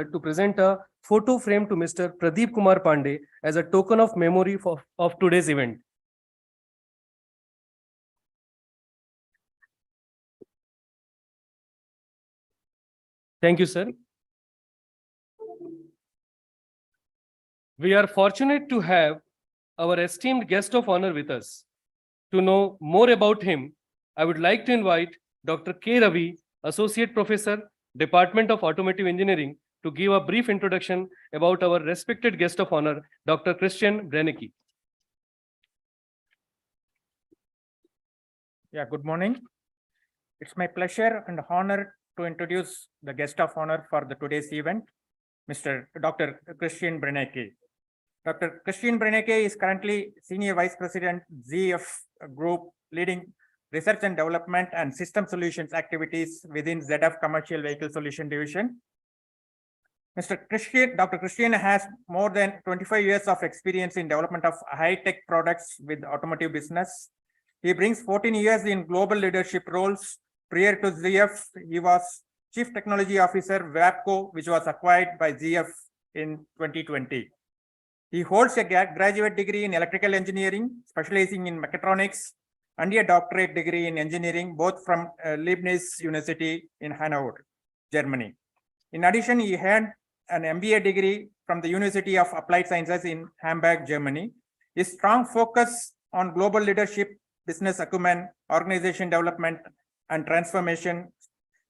to present a photo frame to Mr. Pradeep Kumar Pandey as a token of memory of today's event. Thank you, sir. We are fortunate to have our esteemed guest of honor with us. To know more about him, I would like to invite Dr. K. Ravi, Associate Professor, Department of Automotive Engineering, to give a brief introduction about our respected guest of honor, Dr. Christian Brennecke. Yeah, good morning. It's my pleasure and honor to introduce the guest of honor for today's event, Mr. Dr. Christian Brennecke. Dr. Christian Breneke is currently Senior Vice President, ZF Group, leading research and development and system solutions activities within ZF Commercial Vehicle Solution Division. Dr. Christian has more than 25 years of experience in development of high-tech products with automotive business. He brings 14 years in global leadership roles. Prior to ZF, he was Chief Technology Officer, WAPCO, which was acquired by ZF in 2020. He holds a graduate degree in electrical engineering, specializing in mechatronics, and a doctorate degree in engineering, both from Leibniz University in Hanover, Germany. In addition, he had an MBA degree from the University of Applied Sciences in Hamburg, Germany. His strong focus on global leadership, business acumen, organization development and transformation,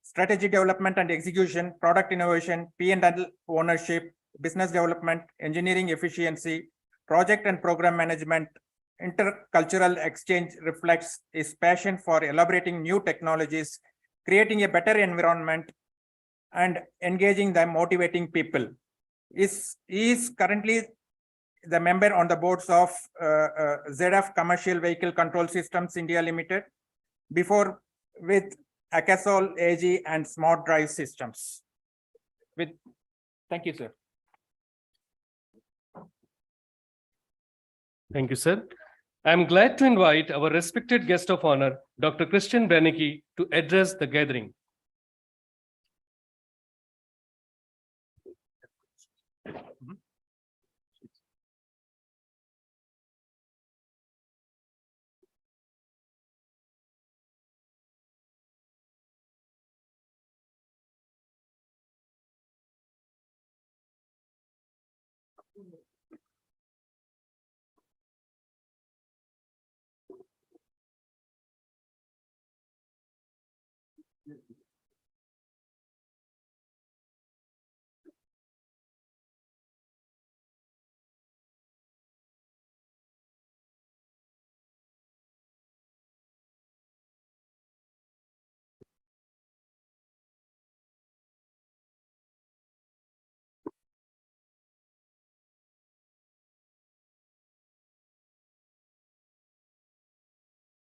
strategy development and execution, product innovation, P&L ownership, business development, engineering efficiency, project and program management, intercultural exchange reflects his passion for elaborating new technologies, creating a better environment, and engaging the motivating people. He is currently the member on the boards of ZF Commercial Vehicle Control Systems India Limited, before with Akasol AG and Smart Drive Systems. Thank you, sir. Thank you, sir. I'm glad to invite our respected guest of honor, Dr. Christian Breneke, to address the gathering.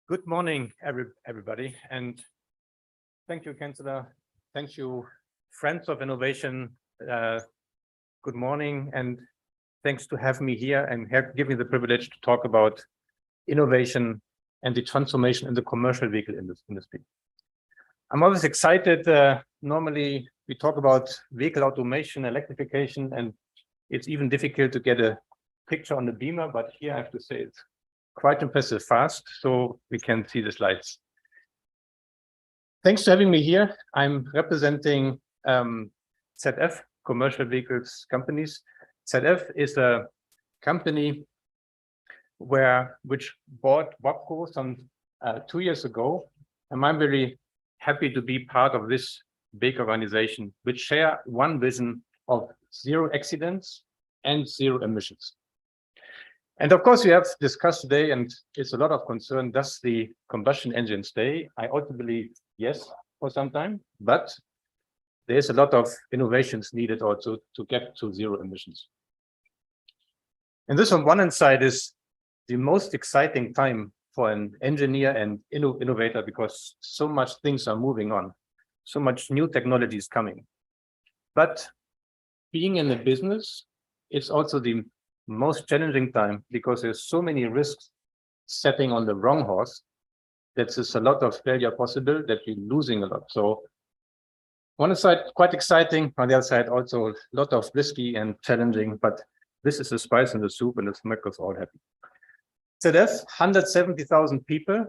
Good morning, everybody, and thank you, Chancellor. Thank you, Friends of Innovation. Good morning, and thanks to have me here and give me the privilege to talk about innovation and the transformation in the commercial vehicle industry. I'm always excited. Normally, we talk about vehicle automation, electrification, and it's even difficult to get a picture on the beamer, but here I have to say it's quite impressive fast, so we can see the slides. Thanks for having me here. I'm representing ZF, Commercial Vehicles Companies. ZF is a company which bought WAPCO some 2 years ago, and I'm very happy to be part of this big organization, which share one vision of zero accidents and zero emissions. And of course, we have discussed today, and it's a lot of concern, does the combustion engine stay? I ought to believe yes for some time, but there's a lot of innovations needed also to get to zero emissions. And this on one hand side is the most exciting time for an engineer and innovator, because so much things are moving on, so much new technology is coming. But being in the business, it's also the most challenging time, because there's so many risks setting on the wrong horse that there's a lot of failure possible, that you're losing a lot. So one side quite exciting, on the other side also a lot of risky and challenging, but this is the spice in the soup and it's make us all happy. ZF, 170,000 people,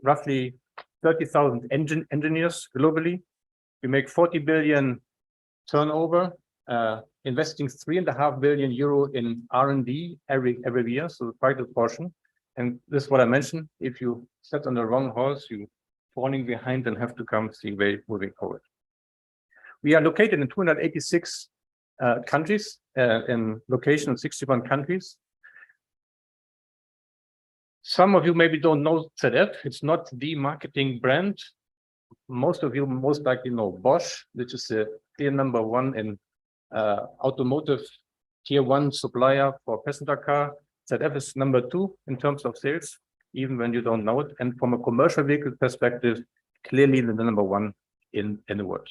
roughly 30,000 engineers globally. We make 40 billion turnover, investing 3.5 billion euro in R&D every year, so quite a portion. And this is what I mentioned, if you set on the wrong horse, you're falling behind and have to come the way moving forward. We are located in 286 countries, in location in 61 countries. Some of you maybe don't know ZF, it's not the marketing brand. Most of you most likely know Bosch, which is the clear #1 in automotive tier one supplier for passenger car. ZF is number 2 in terms of sales, even when you don't know it. And from a commercial vehicle perspective, clearly the number 1 in the world.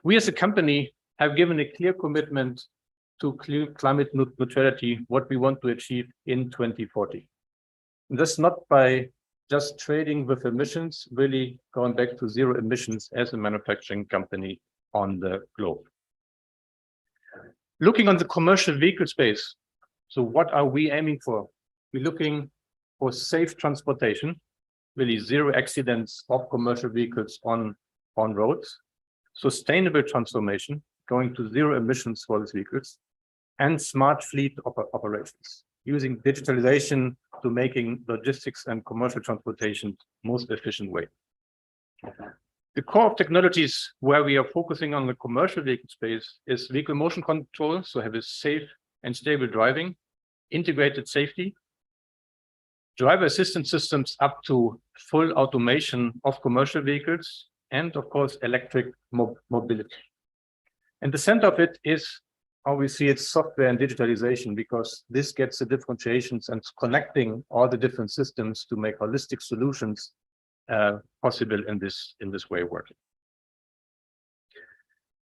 We as a company have given a clear commitment to climate neutrality, what we want to achieve in 2040. And that's not by just trading with emissions, really going back to zero emissions as a manufacturing company on the globe. Looking on the commercial vehicle space, so what are we aiming for? We're looking for safe transportation, really zero accidents of commercial vehicles on roads, sustainable transformation, going to zero emissions for these vehicles, and smart fleet operations, using digitalization to making logistics and commercial transportation most efficient way. The core of technologies where we are focusing on the commercial vehicle space is vehicle motion control, so have a safe and stable driving, integrated safety, driver assistance systems up to full automation of commercial vehicles, and of course, electric mobility. And the center of it is how we see it, software and digitalization, because this gets the differentiations and connecting all the different systems to make holistic solutions possible in this way of working.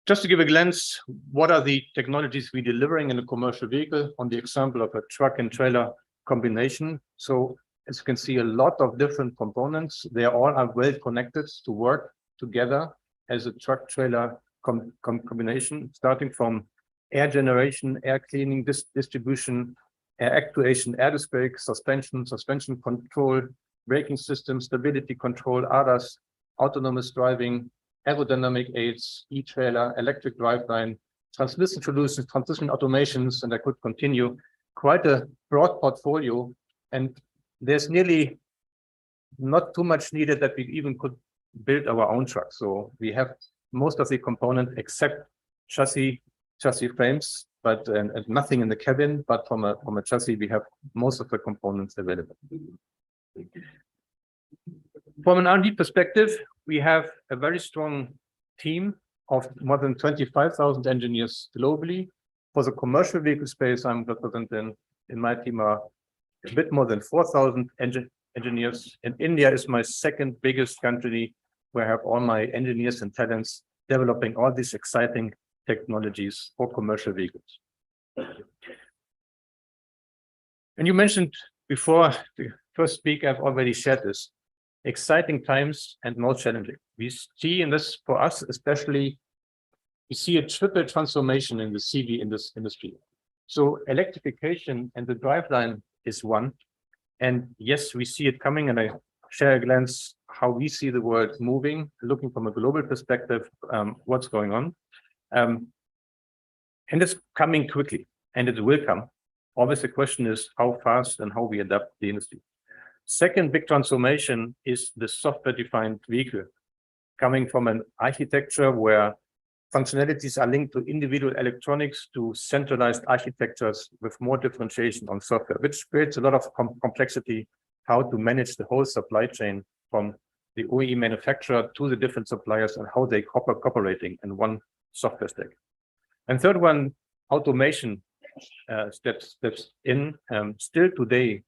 Just to give a glance, what are the technologies we're delivering in a commercial vehicle on the example of a truck and trailer combination. So as you can see, a lot of different components, they all are well connected to work together as a truck trailer combination, starting from air generation, air cleaning, distribution, air actuation, air disc brake, suspension control, braking system, stability control, ADAS, autonomous driving, aerodynamic aids, e-trailer, electric driveline, transmission solutions, transition automations, and I could continue. Quite a broad portfolio, and there's nearly not too much needed that we even could build our own truck. So we have most of the component except chassis frames, but and nothing in the cabin. But from a chassis, we have most of the components available. From an R&D perspective, we have a very strong team of more than 25,000 engineers globally. For the commercial vehicle space, I'm representing, in my team are a bit more than 4,000 engineers. And India is my second biggest country, where I have all my engineers and talents developing all these exciting technologies for commercial vehicles. And you mentioned before the first speaker, I've already shared this. Exciting times and more challenging. We see in this, for us especially, we see a triple transformation in the CV industry. So electrification and the driveline is one. And yes, we see it coming, and I share a glance how we see the world moving, looking from a global perspective, what's going on. And it's coming quickly, and it will come. Always the question is how fast and how we adapt the industry. Second big transformation is the software-defined vehicle, coming from an architecture where functionalities are linked to individual electronics to centralized architectures with more differentiation on software, which creates a lot of complexity, how to manage the whole supply chain from the OE manufacturer to the different suppliers and how they cooperating in one software stack. And third one, automation steps in. Still today,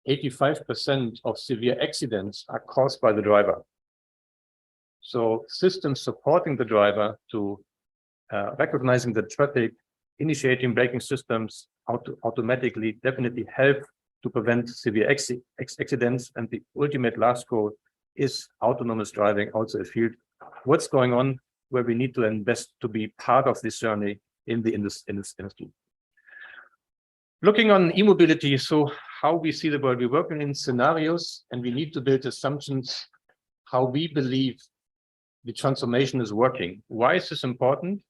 85% of severe accidents are caused by the driver. So systems supporting the driver to recognizing the traffic, initiating braking systems, automatically definitely help to prevent severe accidents. And the ultimate last goal is autonomous driving, also a field. What's going on where we need to invest to be part of this journey in this industry. Looking on e-mobility, so how we see the world, we're working in scenarios, and we need to build assumptions how we believe the transformation is working. Why is this important?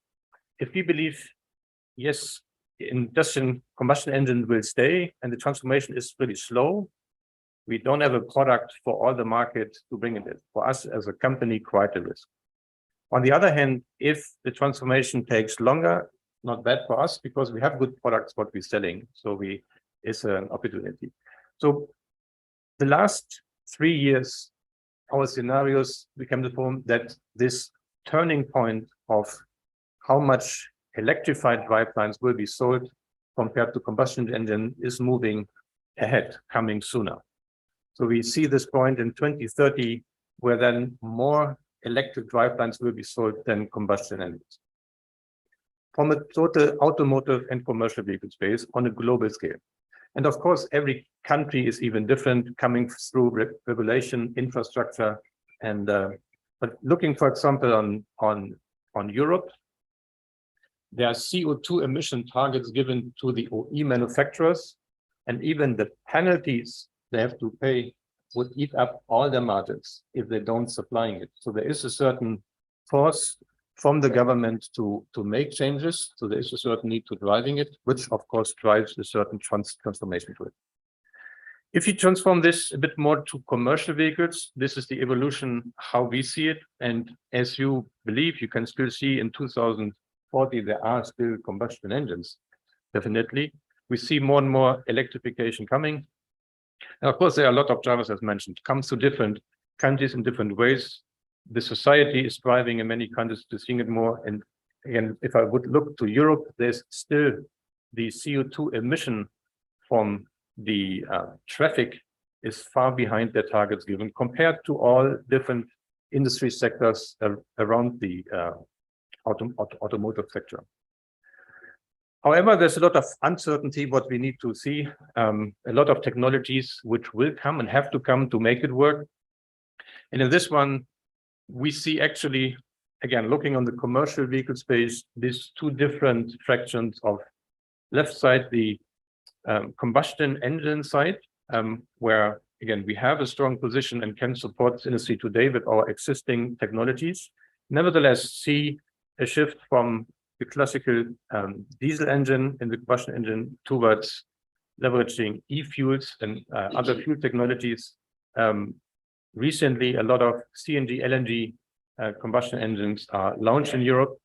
If we believe, yes, industrial combustion engine will stay and the transformation is really slow, we don't have a product for all the market to bring it in. For us as a company, quite a risk. On the other hand, if the transformation takes longer, not bad for us because we have good products what we're selling. So it's an opportunity. So the last 3 years, our scenarios became the form that this turning point of how much electrified drivelines will be sold compared to combustion engine is moving ahead, coming sooner. So we see this point in 2030, where then more electric drivelines will be sold than combustion engines. From a total automotive and commercial vehicle space on a global scale. And of course, every country is even different, coming through regulation, infrastructure, and but looking, for example, on Europe, there are CO2 emission targets given to the OE manufacturers, and even the penalties they have to pay would eat up all their margins if they don't supplying it. So there is a certain force from the government to make changes. So there is a certain need to driving it, which of course drives a certain transformation to it. If you transform this a bit more to commercial vehicles, this is the evolution how we see it. And as you believe, you can still see in 2040, there are still combustion engines. Definitely. We see more and more electrification coming. And of course, there are a lot of drivers, as mentioned, comes to different countries in different ways. The society is driving in many countries to seeing it more. And again, if I would look to Europe, there's still the CO2 emission from the traffic is far behind their targets given compared to all different industry sectors around the automotive sector. However, there's a lot of uncertainty what we need to see, a lot of technologies which will come and have to come to make it work. And in this one, we see actually, again, looking on the commercial vehicle space, these two different fractions of left side, the combustion engine side, where, again, we have a strong position and can support this industry today with our existing technologies. Nevertheless, see a shift from the classical diesel engine and the combustion engine towards leveraging e-fuels and other fuel technologies. Recently, a lot of CNG, LNG combustion engines are launched in Europe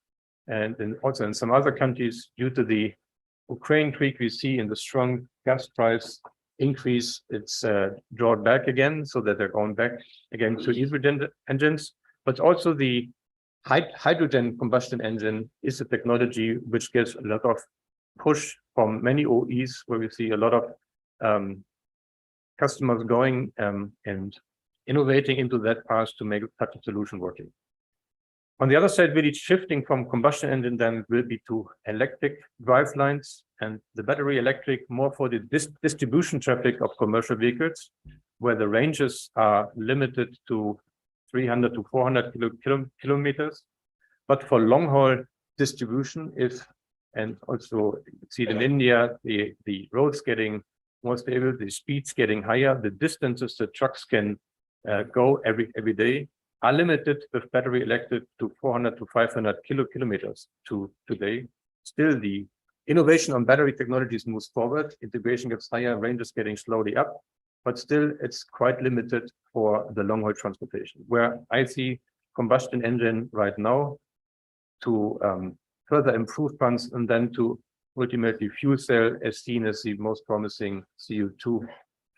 and also in some other countries. Due to the Ukraine creek, we see in the strong gas price increase, it's drawn back again, so that they're going back again to diesel engines. But also the hydrogen combustion engine is a technology which gets a lot of push from many OEs, where we see a lot of customers going and innovating into that path to make such a solution working. On the other side, really shifting from combustion engine then will be to electric drivelines, and the battery electric more for the distribution traffic of commercial vehicles, where the ranges are limited to 300 to 400 kilometers. But for long haul distribution, and also see it in India, the roads getting more stable, the speeds getting higher, the distances the trucks can go every day are limited with battery electric to 400 to 500 kilometers to today. Still, the innovation on battery technologies moves forward, integration gets higher, ranges getting slowly up, but still it's quite limited for the long haul transportation, where I see combustion engine right now to further improve funds and then to ultimately fuel cell as seen as the most promising CO2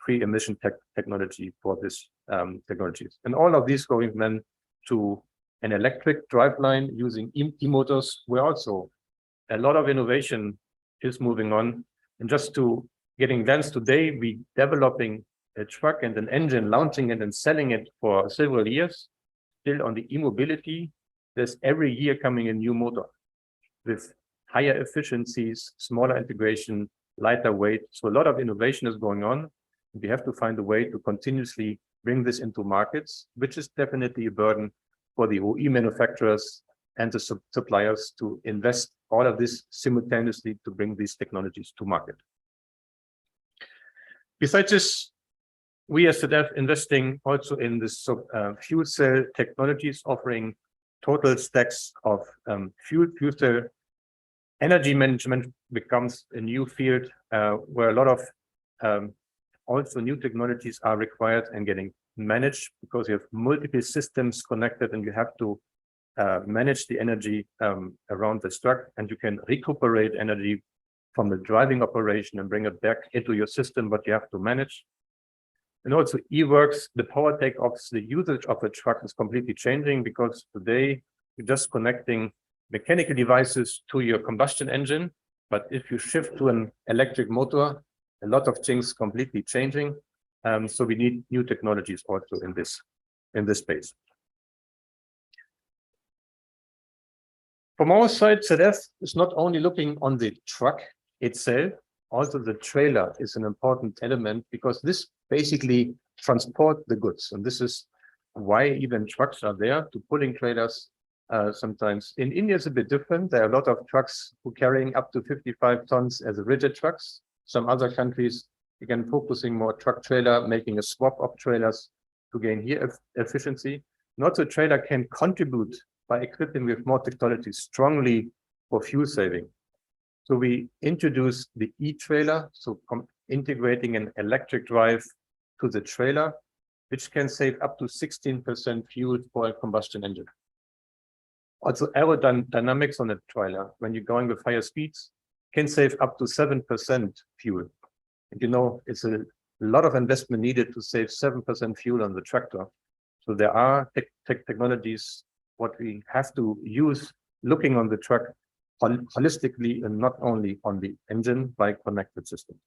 free emission technology for this technologies. And all of these going then to an electric driveline using e-motors, where also a lot of innovation is moving on. And just to getting dense today, we developing a truck and an engine, launching it and selling it for several years. Still on the e-mobility, there's every year coming a new motor with higher efficiencies, smaller integration, lighter weight. So a lot of innovation is going on. We have to find a way to continuously bring this into markets, which is definitely a burden for the OE manufacturers and the suppliers to invest all of this simultaneously to bring these technologies to market. Besides this, we as SEDEF investing also in this fuel cell technologies, offering total stacks of fuel cell. Energy management becomes a new field where a lot of also new technologies are required and getting managed, because you have multiple systems connected and you have to manage the energy around the truck, and you can recuperate energy from the driving operation and bring it back into your system, but you have to manage. And also e-works, the power take-offs, the usage of a truck is completely changing, because today you're just connecting mechanical devices to your combustion engine, But if you shift to an electric motor, a lot of things completely changing. So we need new technologies also in this space. From our side, CIIS is not only looking on the truck itself, also the trailer is an important element because this basically transport the goods. And this is why even trucks are there, to pulling trailers sometimes. In India, it's a bit different. There are a lot of trucks who carrying up to 55 tons as rigid trucks. Some other countries, again, focusing more truck trailer, making a swap of trailers to gain here efficiency. Not a trailer can contribute by equipping with more technology strongly for fuel saving. So we introduced the e-trailer, so integrating an electric drive to the trailer, which can save up to 16% fuel for a combustion engine. Also, aerodynamics on the trailer, when you're going with higher speeds, can save up to 7% fuel. And you know, it's a lot of investment needed to save 7% fuel on the tractor. So there are technologies what we have to use looking on the truck holistically and not only on the engine by connected systems.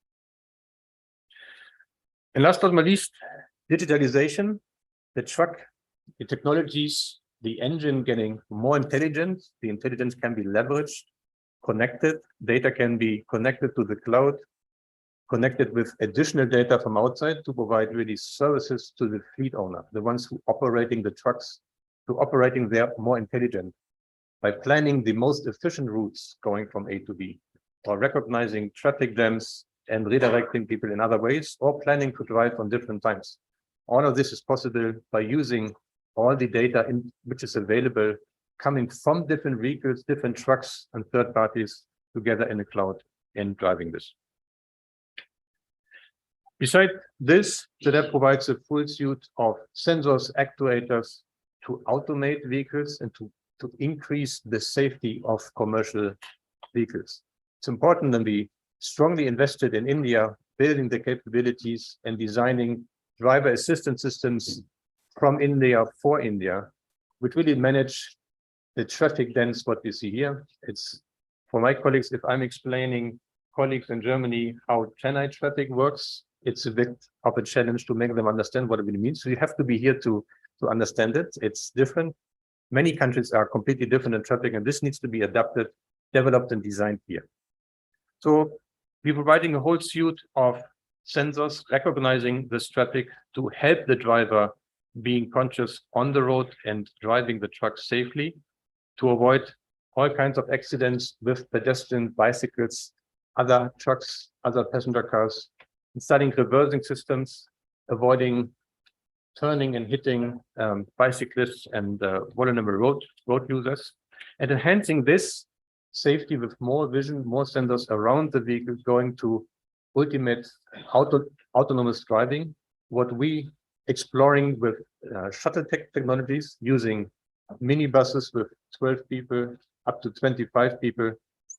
And last but not least, digitalization, the truck, the technologies, the engine getting more intelligent, the intelligence can be leveraged, connected, data can be connected to the cloud, connected with additional data from outside to provide really services to the fleet owner, the ones who operating the trucks, to operating there more intelligent by planning the most efficient routes going from A to B, or recognizing traffic jams and redirecting people in other ways, or planning to drive on different times. All of this is possible by using all the data which is available coming from different vehicles, different trucks and third parties together in the cloud and driving this. Besides this, CIIS provides a full suite of sensors, actuators to automate vehicles and to increase the safety of commercial vehicles. It's important, and we strongly invested in India, building the capabilities and designing driver assistance systems from India for India, which really manage the traffic dense what we see here. It's for my colleagues, if I'm explaining colleagues in Germany how Chennai traffic works, it's a bit of a challenge to make them understand what it really means. So you have to be here to understand it. It's different. Many countries are completely different in traffic, and this needs to be adapted, developed, and designed here. So we're providing a whole suite of sensors recognizing this traffic to help the driver being conscious on the road and driving the truck safely, to avoid all kinds of accidents with pedestrians, bicycles, other trucks, other passenger cars, installing reversing systems, avoiding turning and hitting bicyclists and vulnerable road users, and enhancing this safety with more vision, more sensors around the vehicle, going to ultimate autonomous driving. What we exploring with shuttle technologies, using minibuses with 12 people up to 25 people,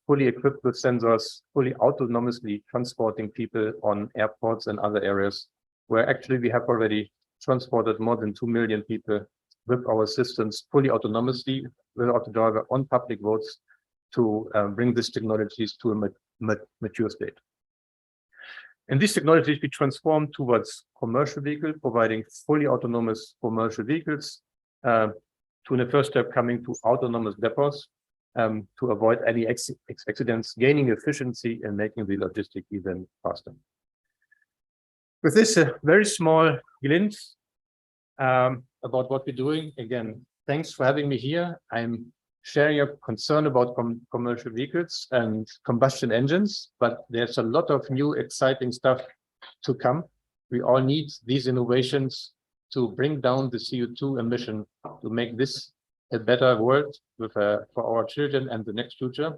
fully equipped with sensors, fully autonomously transporting people on airports and other areas, where actually we have already transported more than 2 million people with our systems fully autonomously without the driver on public roads to bring these technologies to a mature state. And these technologies be transformed towards commercial vehicle, providing fully autonomous commercial vehicles, to in the first step coming to autonomous depots, to avoid any accidents, gaining efficiency and making the logistic even faster. With this, a very small glimpse about what we're doing. Again, thanks for having me here. I'm sharing your concern about commercial vehicles and combustion engines, but there's a lot of new exciting stuff to come. We all need these innovations to bring down the CO2 emission, to make this a better world with, for our children and the next future.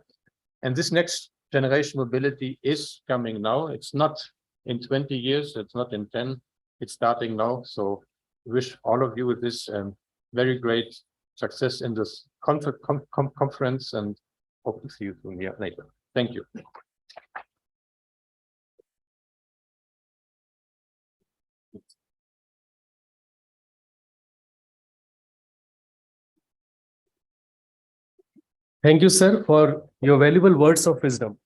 And this next generation mobility is coming now. It's not in 20 years, it's not in 10, it's starting now. So I wish all of you with this very great success in this conference, and hope to see you soon here later. Thank you. Thank you, sir, for your valuable words of wisdom.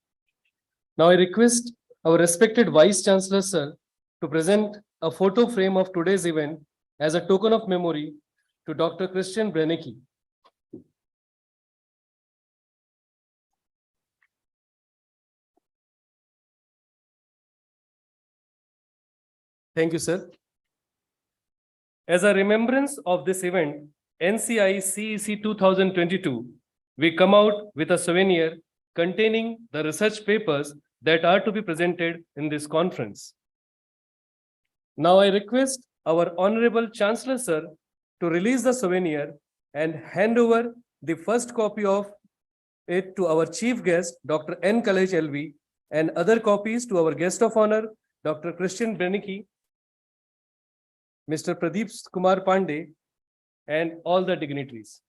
Now I request our respected Vice Chancellor, sir, to present a photo frame of today's event as a token of memory to Dr. Christian Brennicki. Thank you, sir. As a remembrance of this event, NCICEC 2022, we come out with a souvenir containing the research papers that are to be presented in this conference. Now I request our Honorable Chancellor, sir, to release the souvenir and hand over the first copy of it to our chief guest, Dr. N. Kalej LV, and other copies to our guest of honor, Dr. Christian Brennicki, Mr. Pradeep Kumar Pandey, and all the dignitaries.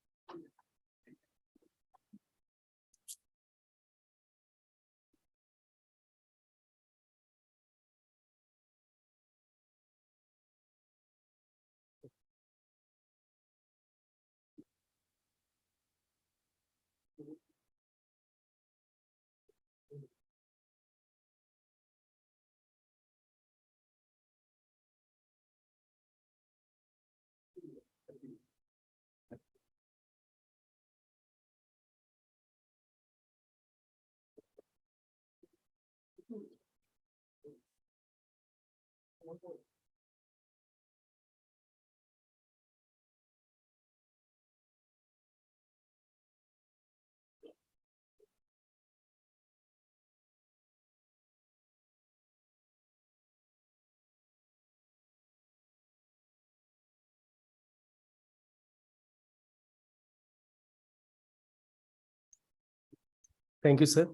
Thank you, sir.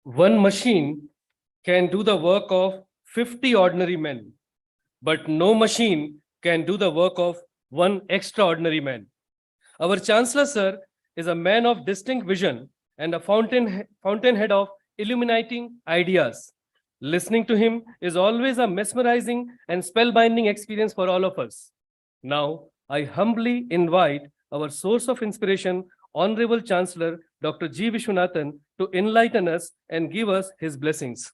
One machine can do the work of 50 ordinary men, but no machine can do the work of one extraordinary man. Our Chancellor, sir, is a man of distinct vision and a fountainhead of illuminating ideas. Listening to him is always a mesmerizing and spellbinding experience for all of us. Now, I humbly invite our source of inspiration, Honorable Chancellor Dr. G. Vishwanathan, to enlighten us and give us his blessings.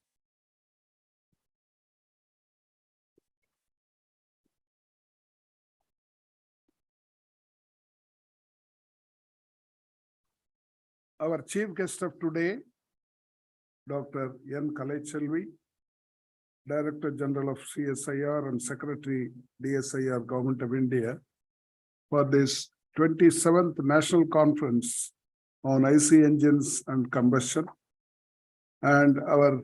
Our chief guest of today, Dr. N. Kalej, Director General of CSIR and Secretary DSIR Government of India, for this 27th National Conference on IC engines and combustion. And our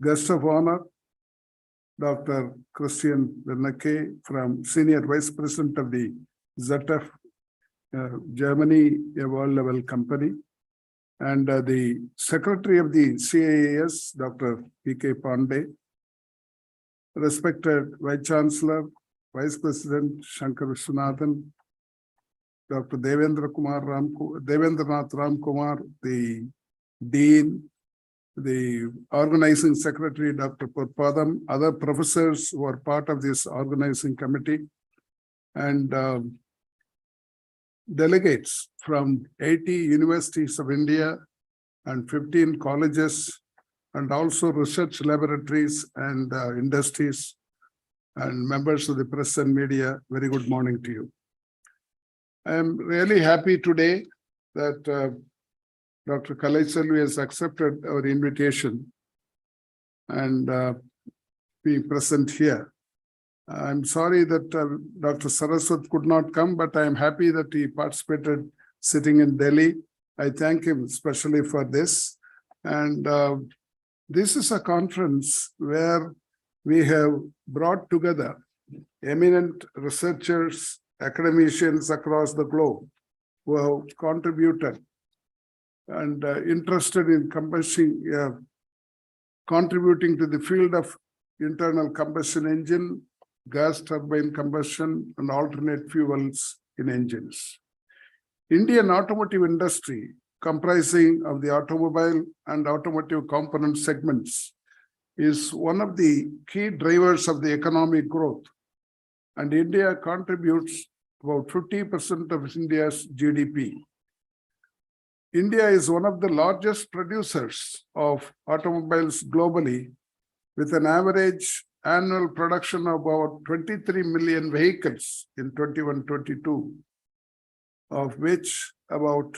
guest of honor, Dr. Christian Brennicki, from Senior Vice President of the ZF Germany, a world level company. And the Secretary of the CIIS, Dr. P.K. Pandey, respected Vice Chancellor, Vice President Shankar Vishwanathan, Dr. Devendranath Ramkumar, the Dean, the Organizing Secretary, Dr. Purpadam, other professors who are part of this organizing committee, and delegates from 80 universities of India and 15 colleges, and also research laboratories and industries, and members of the press and media. Very good morning to you. I am really happy today that Dr. Kalej has accepted our invitation and being present here. I'm sorry that Dr. Saraswat could not come, but I am happy that he participated sitting in Delhi. I thank him especially for this. And this is a conference where we have brought together eminent researchers, academicians across the globe who have contributed and interested in contributing to the field of internal combustion engine, gas turbine combustion, and alternate fuels in engines. Indian automotive industry, comprising of the automobile and automotive component segments, is one of the key drivers of the economic growth. And India contributes about 50% of India's GDP. India is one of the largest producers of automobiles globally, with an average annual production of about 23 million vehicles in 21-22, of which about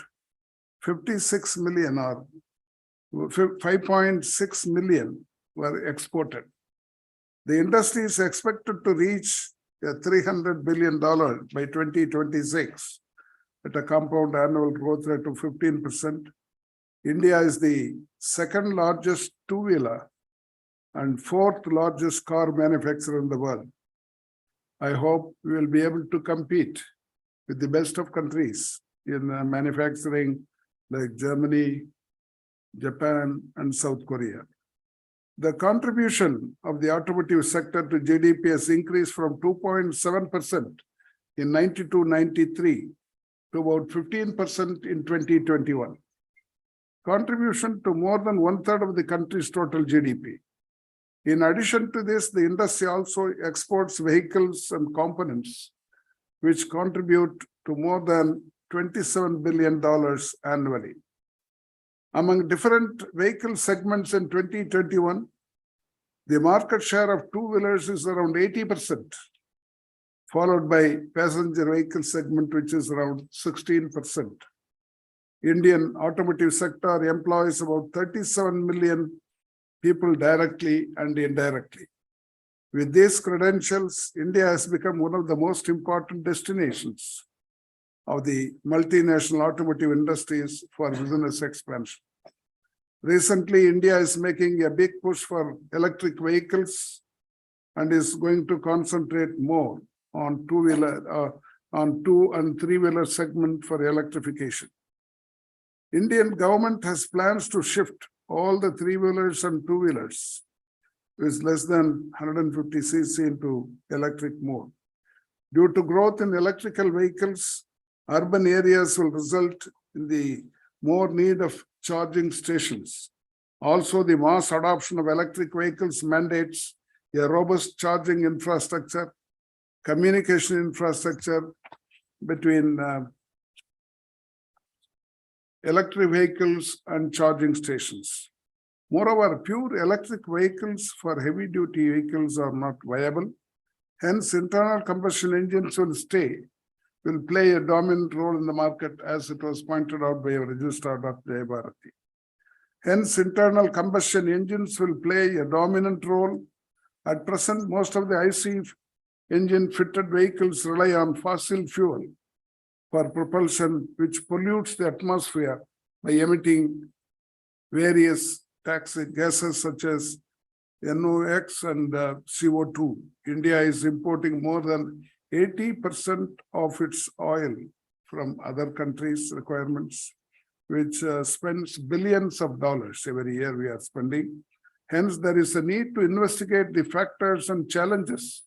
56 million or 5.6 million were exported. The industry is expected to reach $300 billion by 2026 at a compound annual growth rate of 15%. India is the second largest two-wheeler and fourth largest car manufacturer in the world. I hope we will be able to compete with the best of countries in manufacturing like Germany, Japan, and South Korea. The contribution of the automotive sector to GDP has increased from 2.7% in 92-93 to about 15% in 2021. Contribution to more than 1/3 of the country's total GDP. In addition to this, the industry also exports vehicles and components, which contribute to more than $27 billion annually. Among different vehicle segments in 2021, the market share of two-wheelers is around 80%, followed by passenger vehicle segment, which is around 16%. Indian automotive sector employs about 37 million people directly and indirectly. With these credentials, India has become one of the most important destinations of the multinational automotive industries for business expansion. Recently, India is making a big push for electric vehicles and is going to concentrate more on two and three-wheeler segment for electrification. Indian government has plans to shift all the three-wheelers and two-wheelers with less than 150 cc into electric mode. Due to growth in electrical vehicles, urban areas will result in the more need of charging stations. Also, the mass adoption of electric vehicles mandates a robust charging infrastructure, communication infrastructure between electric vehicles and charging stations. Moreover, pure electric vehicles for heavy-duty vehicles are not viable. Hence, internal combustion engines will play a dominant role in the market, as it was pointed out by Registrar Dr. Jayabharati. Hence, internal combustion engines will play a dominant role. At present, most of the IC engine-fitted vehicles rely on fossil fuel for propulsion, which pollutes the atmosphere by emitting various toxic gases such as NOx and CO2. India is importing more than 80% of its oil from other countries' requirements, which spends billions of dollars every year we are spending. Hence, there is a need to investigate the factors and challenges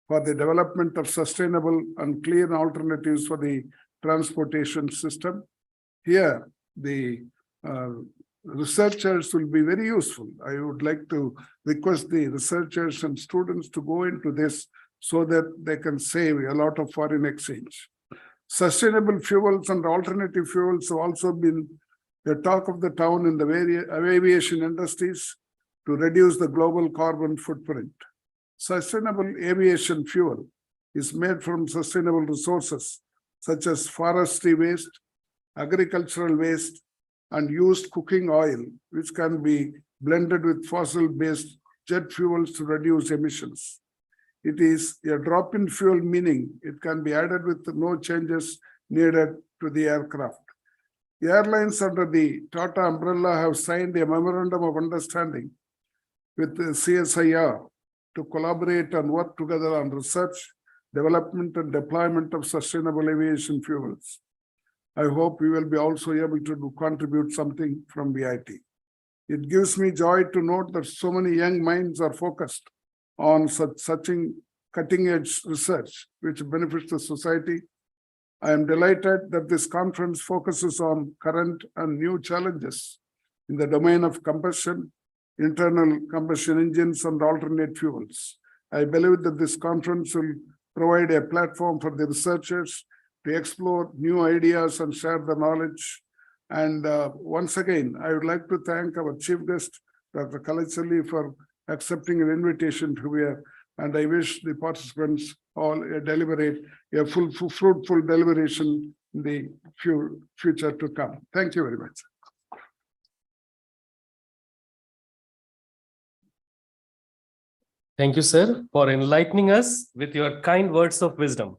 for the development of sustainable and clean alternatives for the transportation system. Here, the researchers will be very useful. I would like to request the researchers and students to go into this so that they can save a lot of foreign exchange. Sustainable fuels and alternative fuels have also been the talk of the town in the aviation industries to reduce the global carbon footprint. Sustainable aviation fuel is made from sustainable resources such as forestry waste, agricultural waste, and used cooking oil, which can be blended with fossil-based jet fuels to reduce emissions. It is a drop-in fuel, meaning it can be added with no changes needed to the aircraft. The airlines under the Tata umbrella have signed a memorandum of understanding with the CSIR to collaborate and work together on research, development, and deployment of sustainable aviation fuels. I hope we will be also able to contribute something from VIT. It gives me joy to note that so many young minds are focused on such cutting-edge research which benefits the society. I am delighted that this conference focuses on current and new challenges in the domain of combustion, internal combustion engines, and alternate fuels. I believe that this conference will provide a platform for the researchers to explore new ideas and share the knowledge And once again, I would like to thank our chief guest, Dr. Kalachali, for accepting an invitation to be here. And I wish the participants all deliberate a fruitful deliberation in the future to come. Thank you very much. Thank you, sir, for enlightening us with your kind words of wisdom.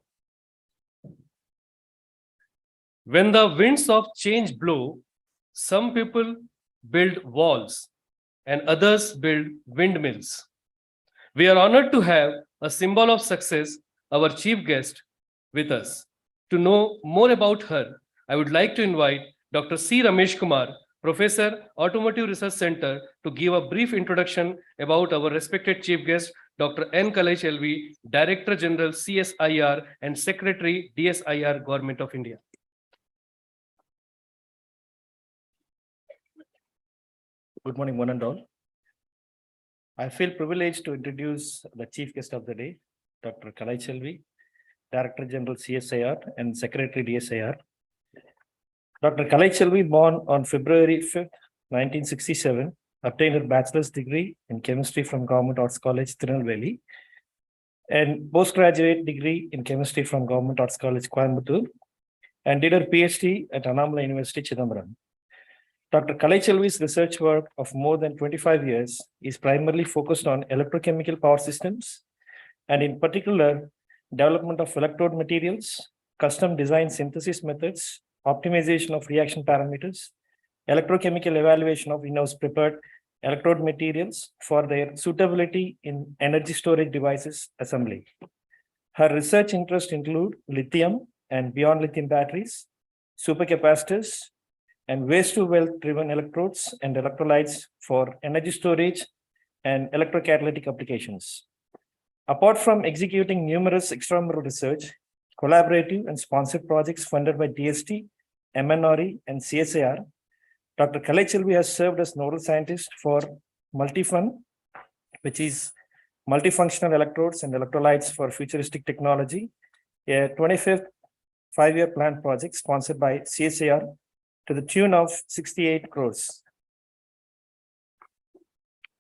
When the winds of change blow, some people build walls and others build windmills. We are honored to have a symbol of success, our chief guest, with us. To know more about her, I would like to invite Dr. C. Ramesh Kumar, Professor, Automotive Research Center, to give a brief introduction about our respected chief guest, Dr. N. Kalai, Director General, CSIR and Secretary, DSIR, Government of India. Good morning, one and all. I feel privileged to introduce the chief guest of the day, Dr. Kalai, Director General, CSIR and Secretary, DSIR. Dr. Kalai, born on February 5th, 1967, obtained her bachelor's degree in chemistry from Government Arts College, Tirunelveli, and postgraduate degree in chemistry from Government Arts College, Coimbatore, and did her PhD at Annamalai University, Chidambaram. Dr. Kalai's research work of more than 25 years is primarily focused on electrochemical power systems, and in particular, development of electrode materials, custom design synthesis methods, optimization of reaction parameters, electrochemical evaluation of in-house prepared electrode materials for their suitability in energy storage devices assembly. Her research interests include lithium and beyond lithium batteries, supercapacitors, and waste-to-wealth driven electrodes and electrolytes for energy storage and electrocatalytic applications. Apart from executing numerous extramural research, collaborative and sponsored projects funded by DST, MNRE, and CSIR, Dr. Kalai has served as nodal scientist for MultiFun, which is multifunctional electrodes and electrolytes for futuristic technology, a 25th five-year plan project sponsored by CSIR to the tune of 68 crores.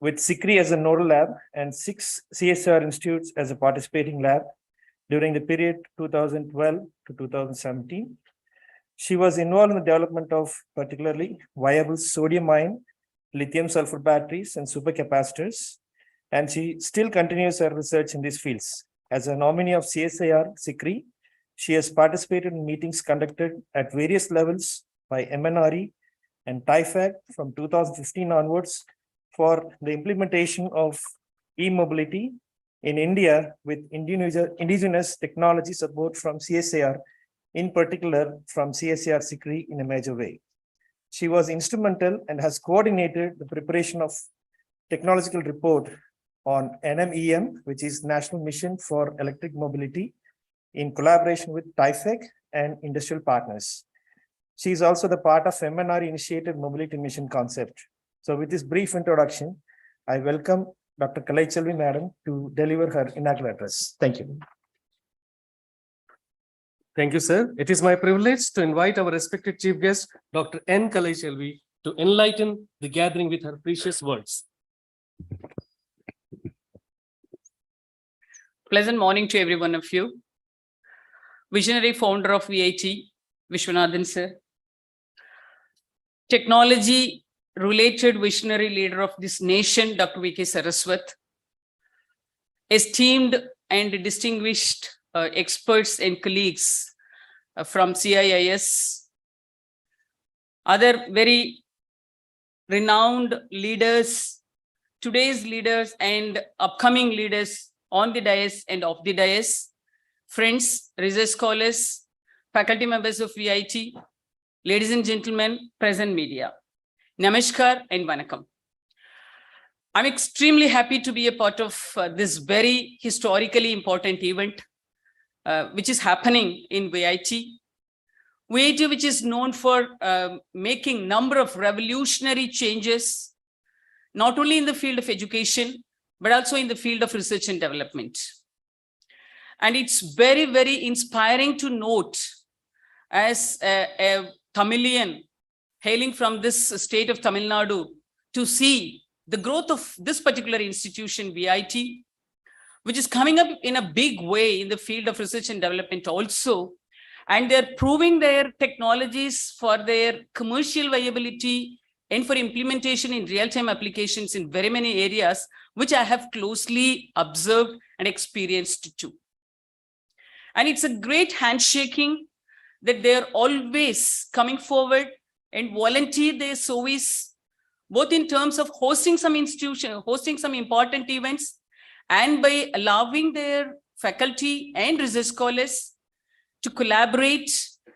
With SICRI as a nodal lab and 6 CSIR institutes as a participating lab during the period 2012 to 2017. She was involved in the development of particularly viable sodium-ion, lithium sulfur batteries and supercapacitors, and she still continues her research in these fields. As a nominee of CSIR SICRI, she has participated in meetings conducted at various levels by MNRE and TIFAC from 2015 onwards for the implementation of e-mobility in India with indigenous technology support from CSIR, in particular from CSIR SICRI in a major way. She was instrumental and has coordinated the preparation of technological report on NMEM, which is National Mission for Electric Mobility, in collaboration with TIFAC and industrial partners. She is also the part of MNRE initiated mobility mission concept. So with this brief introduction, I welcome Dr. Kalai Madam to deliver her inaugural address. Thank you. Thank you, sir. It is my privilege to invite our respected chief guest, Dr. N. Kalai, to enlighten the gathering with her precious words. Pleasant morning to every one of you. Visionary founder of VIT, Vishwanathan sir. Technology related visionary leader of this nation, Dr. V.K. Saraswat. Esteemed and distinguished experts and colleagues from CIIS. Other very renowned leaders, today's leaders and upcoming leaders on the dais and off the dais, friends, research scholars, faculty members of VIT, ladies and gentlemen, present media. Namaskar and Vanakkam. I'm extremely happy to be a part of this very historically important event, which is happening in VIT. VIT, which is known for making number of revolutionary changes, not only in the field of education, but also in the field of research and development. And it's very, very inspiring to note as a Tamilian hailing from this state of Tamil Nadu to see the growth of this particular institution, VIT, which is coming up in a big way in the field of research and development also. And they're proving their technologies for their commercial viability and for implementation in real-time applications in very many areas, which I have closely observed and experienced too. And it's a great handshaking that they're always coming forward and volunteer their service, both in terms of hosting some institution, hosting some important events, and by allowing their faculty and research scholars to collaborate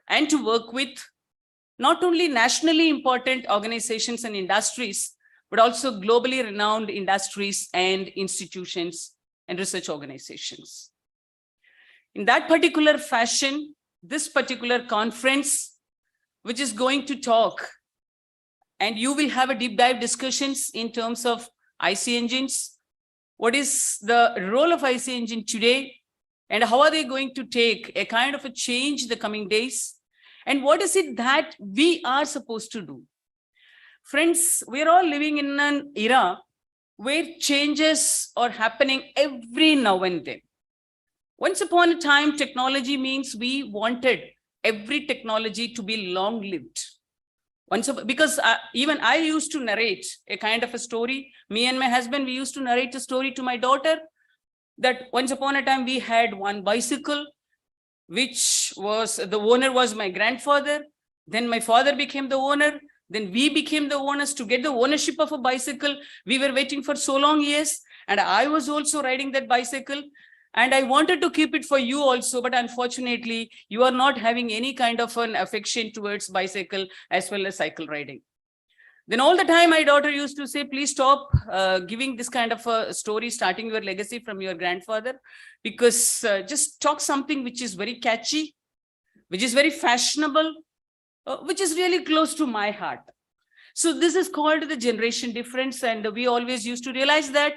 and to work with not only nationally important organizations and industries, but also globally renowned industries and institutions and research organizations. In that particular fashion, this particular conference, which is going to talk, and you will have a deep dive discussions in terms of IC engines. What is the role of IC engine today? And how are they going to take a kind of a change in the coming days? And what is it that we are supposed to do? Friends, we're all living in an era where changes are happening every now and then. Once upon a time, technology means we wanted every technology to be long-lived. Because even I used to narrate a kind of a story. Me and my husband, we used to narrate a story to my daughter that once upon a time we had one bicycle, which was, the owner was my grandfather. Then my father became the owner. Then we became the owners. To get the ownership of a bicycle, we were waiting for so long years. And I was also riding that bicycle. And I wanted to keep it for you also, but unfortunately, you are not having any kind of an affection towards bicycle as well as cycle riding. Then all the time, my daughter used to say, please stop giving this kind of a story, starting your legacy from your grandfather, because just talk something which is very catchy, which is very fashionable, which is really close to my heart. So this is called the generation difference. And we always used to realize that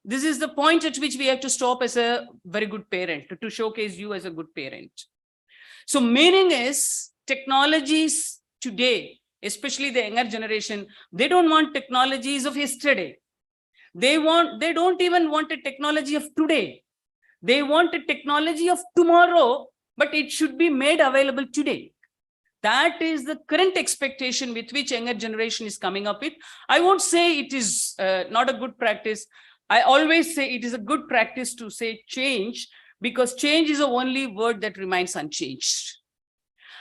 this is the point at which we have to stop as a very good parent, to showcase you as a good parent. So meaning is technologies today, especially the younger generation, they don't want technologies of yesterday. They don't even want a technology of today. They want a technology of tomorrow, but it should be made available today. That is the current expectation with which younger generation is coming up with. I won't say it is not a good practice. I always say it is a good practice to say change, because change is the only word that remains unchanged.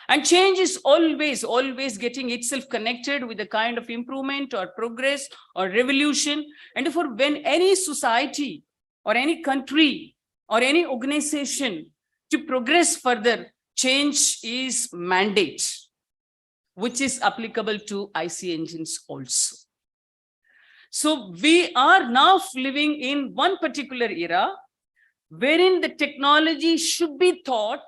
And change is always getting itself connected with a kind of improvement or progress or revolution. And therefore, when any society or any country or any organization to progress further, change is mandate, which is applicable to IC engines also. So we are now living in one particular era wherein the technology should be thought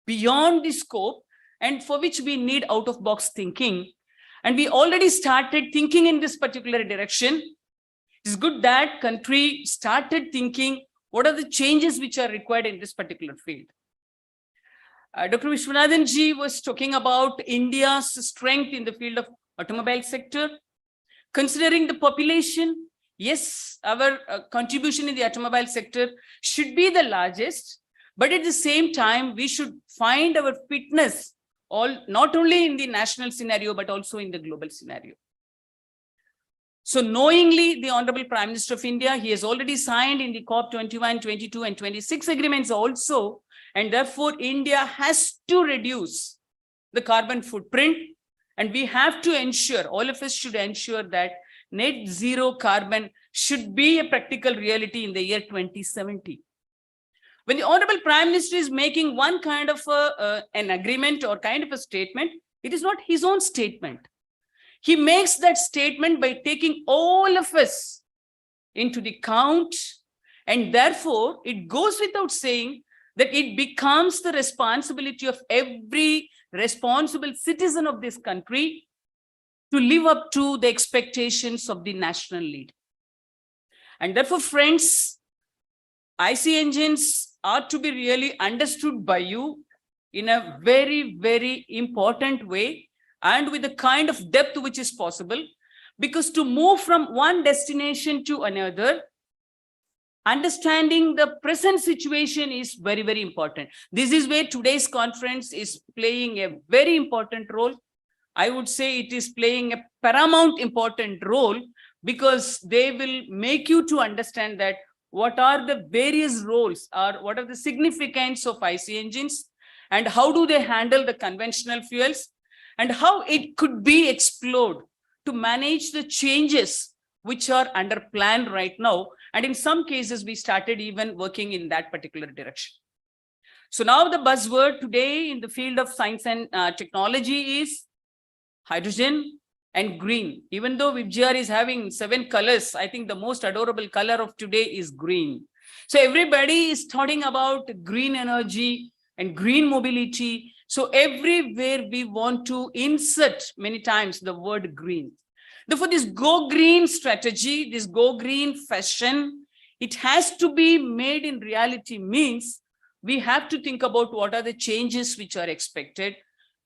beyond the scope, and for which we need out-of-box thinking. And we already started thinking in this particular direction. It's good that country started thinking what are the changes which are required in this particular field. Dr. Vishwanathan ji was talking about India's strength in the field of automobile sector. Considering the population, yes, our contribution in the automobile sector should be the largest, but at the same time, we should find our fitness not only in the national scenario, but also in the global scenario. So knowingly, the Honorable Prime Minister of India, he has already signed in the COP 21, 22, and 26 agreements also, and therefore India has to reduce the carbon footprint. And we have to ensure, all of us should ensure that net zero carbon should be a practical reality in the year 2070. When the Honorable Prime Minister is making one kind of an agreement or kind of a statement, it is not his own statement. He makes that statement by taking all of us into the count, and therefore it goes without saying that it becomes the responsibility of every responsible citizen of this country to live up to the expectations of the national lead. And therefore, friends, IC engines are to be really understood by you in a very, very important way, and with the kind of depth which is possible, because to move from one destination to another, understanding the present situation is very, very important. This is where today's conference is playing a very important role. I would say it is playing a paramount important role, because they will make you to understand that what are the various roles or what are the significance of IC engines, and how do they handle the conventional fuels, and how it could be explored to manage the changes which are under plan right now. And in some cases, we started even working in that particular direction. So now the buzzword today in the field of science and technology is hydrogen and green. Even though VIBGR is having 7 colors, I think the most adorable color of today is green. So everybody is talking about green energy and green mobility. So everywhere we want to insert many times the word green. Therefore, this go green strategy, this go green fashion, it has to be made in reality, means we have to think about what are the changes which are expected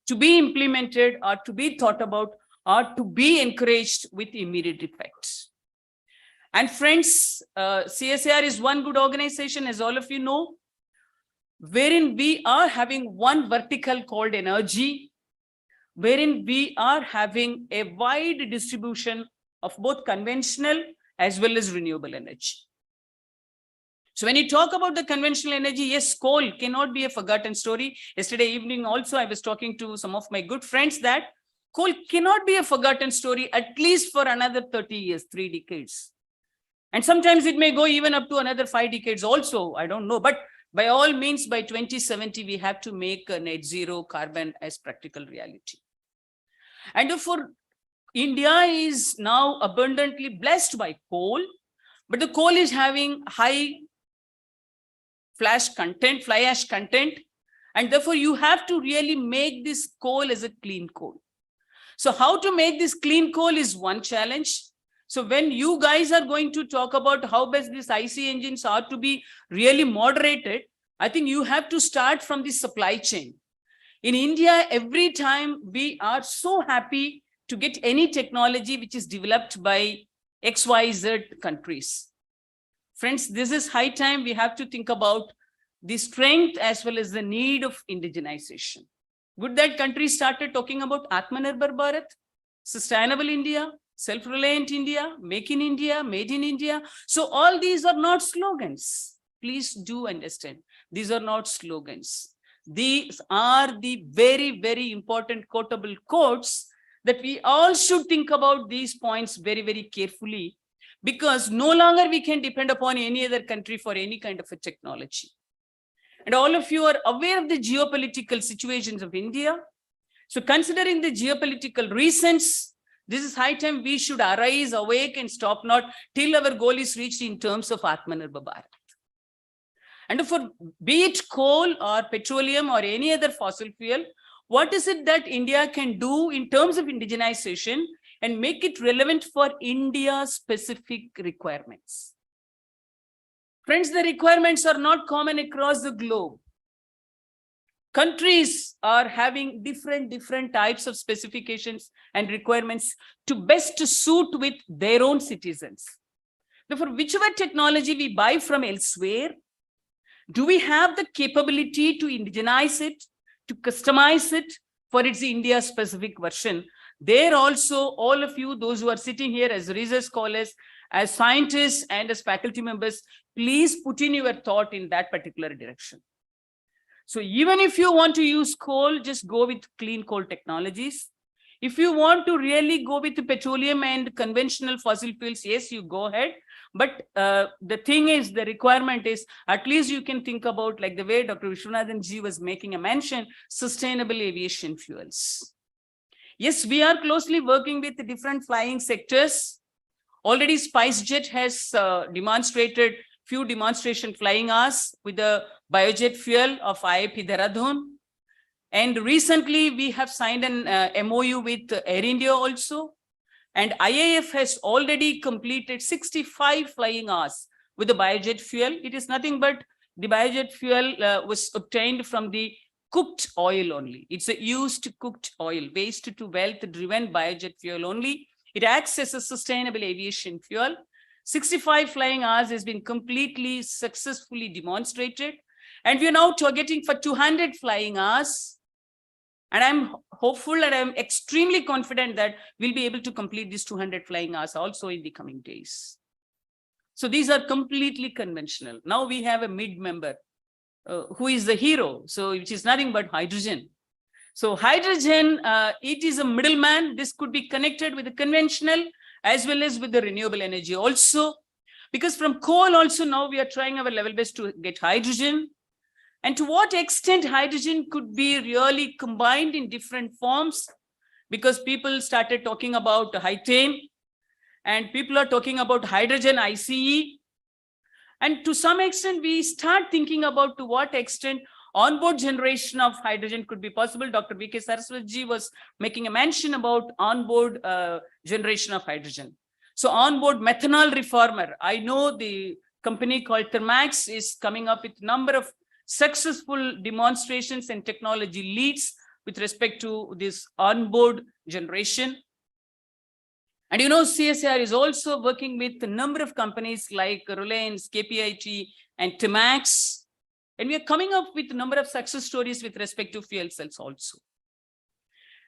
to be implemented or to be thought about or to be encouraged with immediate effects. And friends, CSIR is one good organization, as all of you know, wherein we are having one vertical called energy, wherein we are having a wide distribution of both conventional as well as renewable energy. So when you talk about the conventional energy, yes, coal cannot be a forgotten story. Yesterday evening also, I was talking to some of my good friends that coal cannot be a forgotten story, at least for another 30 years, 3 decades. And sometimes it may go even up to another 5 decades also, I don't know. But by all means, by 2070, we have to make a net zero carbon as practical reality. And therefore, India is now abundantly blessed by coal, but the coal is having high fly ash content, and therefore you have to really make this coal as a clean coal. So how to make this clean coal is one challenge. So when you guys are going to talk about how best these IC engines are to be really moderated, I think you have to start from the supply chain. In India, every time we are so happy to get any technology which is developed by XYZ countries. Friends, this is high time we have to think about the strength as well as the need of indigenization. Good that countries started talking about Atmanirbhar Bharat, sustainable India, self-reliant India, make in India, made in India. So all these are not slogans. Please do understand. These are not slogans. These are the very, very important quotable quotes that we all should think about these points very, very carefully, because no longer we can depend upon any other country for any kind of a technology. And all of you are aware of the geopolitical situations of India. So considering the geopolitical reasons, this is high time we should arise, awake and stop not till our goal is reached in terms of Atmanirbhar Bharat. And for be it coal or petroleum or any other fossil fuel, what is it that India can do in terms of indigenization and make it relevant for India's specific requirements? Friends, the requirements are not common across the globe. Countries are having different types of specifications and requirements to best suit with their own citizens. Therefore, whichever technology we buy from elsewhere, do we have the capability to indigenize it, to customize it for its India specific version? There also, all of you, those who are sitting here as research scholars, as scientists and as faculty members, please put in your thought in that particular direction. So even if you want to use coal, just go with clean coal technologies. If you want to really go with the petroleum and conventional fossil fuels, yes, you go ahead. But the thing is, the requirement is, at least you can think about, like the way Dr. Vishwanathan ji was making a mention, sustainable aviation fuels. Yes, we are closely working with the different flying sectors. Already SpiceJet has demonstrated few demonstration flying hours with the biojet fuel of IIP Dehradun. And recently we have signed an MOU with Air India also. And IAF has already completed 65 flying hours with the biojet fuel. It is nothing but the biojet fuel was obtained from the cooked oil only. It's a used cooked oil, waste to wealth driven biojet fuel only. It acts as a sustainable aviation fuel. 65 flying hours has been completely successfully demonstrated. And we are now targeting for 200 flying hours. And I'm hopeful and I'm extremely confident that we'll be able to complete these 200 flying hours also in the coming days. So these are completely conventional. Now we have a mid-member who is the hero. So which is nothing but hydrogen. So hydrogen, it is a middleman. This could be connected with the conventional as well as with the renewable energy also. Because from coal also now we are trying our level best to get hydrogen. And to what extent hydrogen could be really combined in different forms, because people started talking about hydrogen and people are talking about hydrogen ICE. And to some extent, we start thinking about to what extent onboard generation of hydrogen could be possible. Dr. V.K. Saraswat was making a mention about onboard generation of hydrogen. So onboard methanol reformer, I know the company called Thermax is coming up with a number of successful demonstrations and technology leads with respect to this onboard generation. And you know, CSIR is also working with a number of companies like Reliance, KPIT, and Thermax. And we are coming up with a number of success stories with respect to fuel cells also.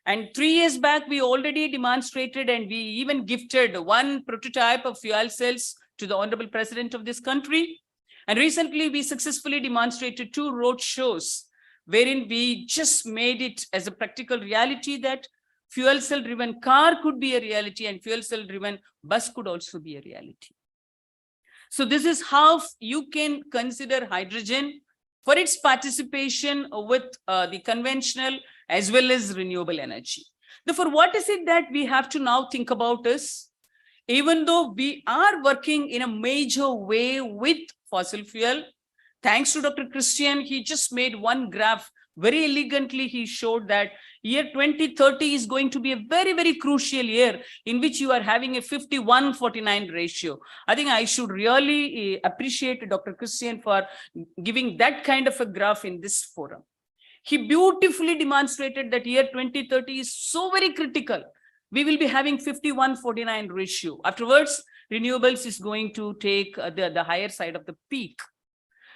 And 3 years back, we already demonstrated and we even gifted one prototype of fuel cells to the Honorable President of this country. And recently, we successfully demonstrated 2 road shows wherein we just made it as a practical reality that fuel cell driven car could be a reality and fuel cell driven bus could also be a reality. So this is how you can consider hydrogen for its participation with the conventional as well as renewable energy. Therefore, what is it that we have to now think about is, even though we are working in a major way with fossil fuel, thanks to Dr. Christian, he just made one graph very elegantly. He showed that year 2030 is going to be a very, very crucial year in which you are having a 51-49 ratio. I think I should really appreciate Dr. Christian for giving that kind of a graph in this forum. He beautifully demonstrated that year 2030 is so very critical. We will be having 51-49 ratio. Afterwards, renewables is going to take the higher side of the peak.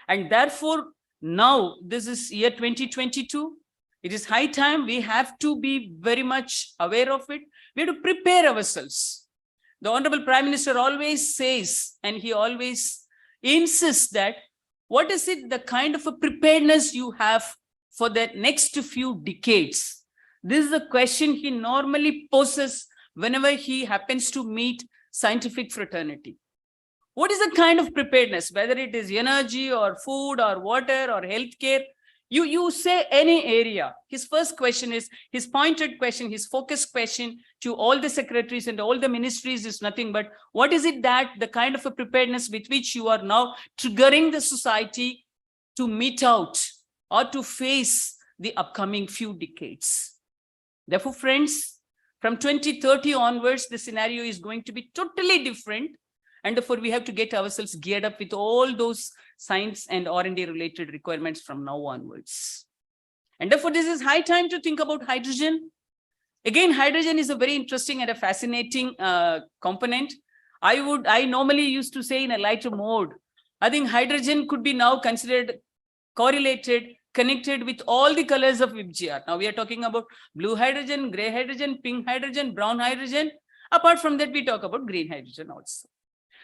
And therefore, now this is year 2022. It is high time we have to be very much aware of it. We have to prepare ourselves. The Honorable Prime Minister always says, and he always insists that, what is it, the kind of a preparedness you have for the next few decades? This is the question he normally poses whenever he happens to meet scientific fraternity. What is the kind of preparedness, whether it is energy or food or water or healthcare? You say any area. His first question is, his pointed question, his focused question to all the secretaries and all the ministries is nothing but, what is it that the kind of a preparedness with which you are now triggering the society to meet out or to face the upcoming few decades? Therefore, friends, from 2030 onwards, the scenario is going to be totally different. And therefore, we have to get ourselves geared up with all those science and R&D related requirements from now onwards. And therefore, this is high time to think about hydrogen. Again, hydrogen is a very interesting and a fascinating component. I normally used to say in a lighter mode, I think hydrogen could be now considered correlated, connected with all the colors of WIPGR. Now we are talking about blue hydrogen, gray hydrogen, pink hydrogen, brown hydrogen. Apart from that, we talk about green hydrogen also.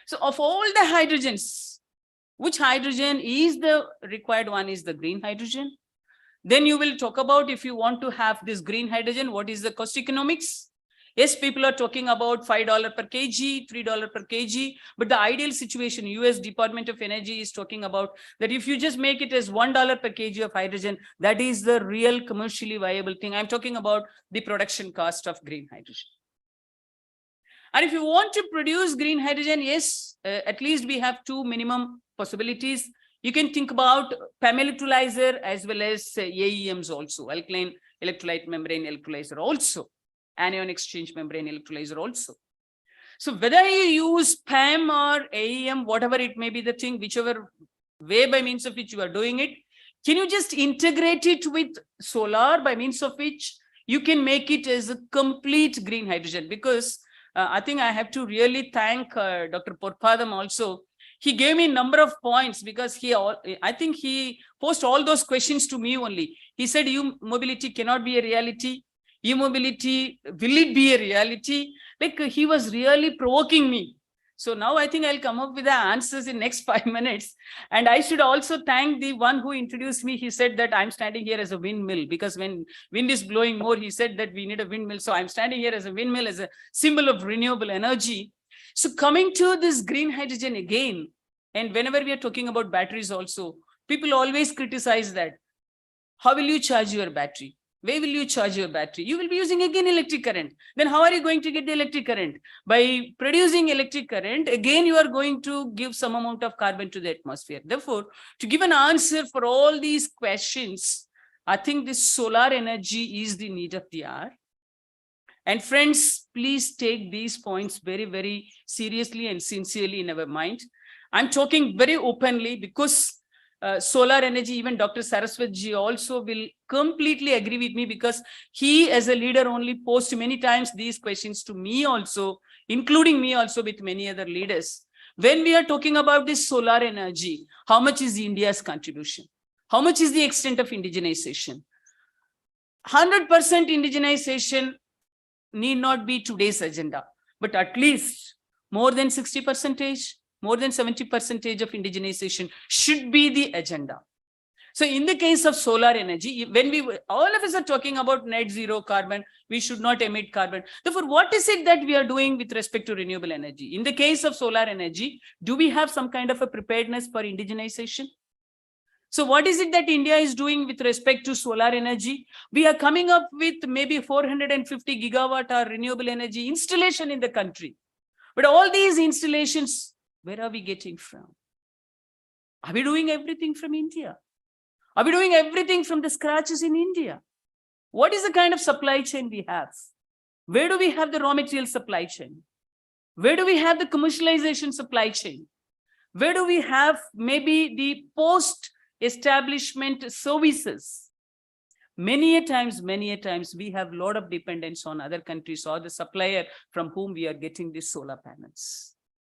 So of all the hydrogens, which hydrogen is the required one is the green hydrogen. Then you will talk about, if you want to have this green hydrogen, what is the cost economics? Yes, people are talking about $5 per kg, $3 per kg, but the ideal situation, US Department of Energy is talking about that if you just make it as $1 per kg of hydrogen, that is the real commercially viable thing. I'm talking about the production cost of green hydrogen. And if you want to produce green hydrogen, yes, at least we have 2 minimum possibilities. You can think about PEM electrolyzer as well as AEMs also, alkaline electrolyte membrane electrolyzer also, anion exchange membrane electrolyzer also. So whether you use PEM or AEM, whatever it may be the thing, whichever way by means of which you are doing it, Can you just integrate it with solar by means of which you can make it as a complete green hydrogen? Because I think I have to really thank Dr. Porpadam also. He gave me a number of points because I think he posed all those questions to me only. He said, mobility cannot be a reality. E-mobility, will it be a reality? Like he was really provoking me. So now I think I'll come up with the answers in next 5 minutes. And I should also thank the one who introduced me. He said that I'm standing here as a windmill because when wind is blowing more, he said that we need a windmill. So I'm standing here as a windmill, as a symbol of renewable energy. So coming to this green hydrogen again, and whenever we are talking about batteries also, people always criticize that. How will you charge your battery? Where will you charge your battery? You will be using again electric current. Then how are you going to get the electric current? By producing electric current, again, you are going to give some amount of carbon to the atmosphere. Therefore, to give an answer for all these questions, I think this solar energy is the need of the hour. And friends, please take these points very, very seriously and sincerely in our mind. I'm talking very openly because solar energy, even Dr. Saraswat ji also will completely agree with me because he as a leader only posed many times these questions to me also, including me also with many other leaders. When we are talking about this solar energy, how much is India's contribution? How much is the extent of indigenization? 100% indigenization need not be today's agenda, but at least more than 60%, more than 70% of indigenization should be the agenda. So in the case of solar energy, when all of us are talking about net zero carbon, we should not emit carbon. Therefore, what is it that we are doing with respect to renewable energy? In the case of solar energy, do we have some kind of a preparedness for indigenization? So what is it that India is doing with respect to solar energy? We are coming up with maybe 450 gigawatt hour renewable energy installation in the country. But all these installations, where are we getting from? Are we doing everything from India? Are we doing everything from the scratches in India? What is the kind of supply chain we have? Where do we have the raw material supply chain? Where do we have the commercialization supply chain? Where do we have maybe the post-establishment services? Many a times, we have a lot of dependence on other countries or the supplier from whom we are getting these solar panels.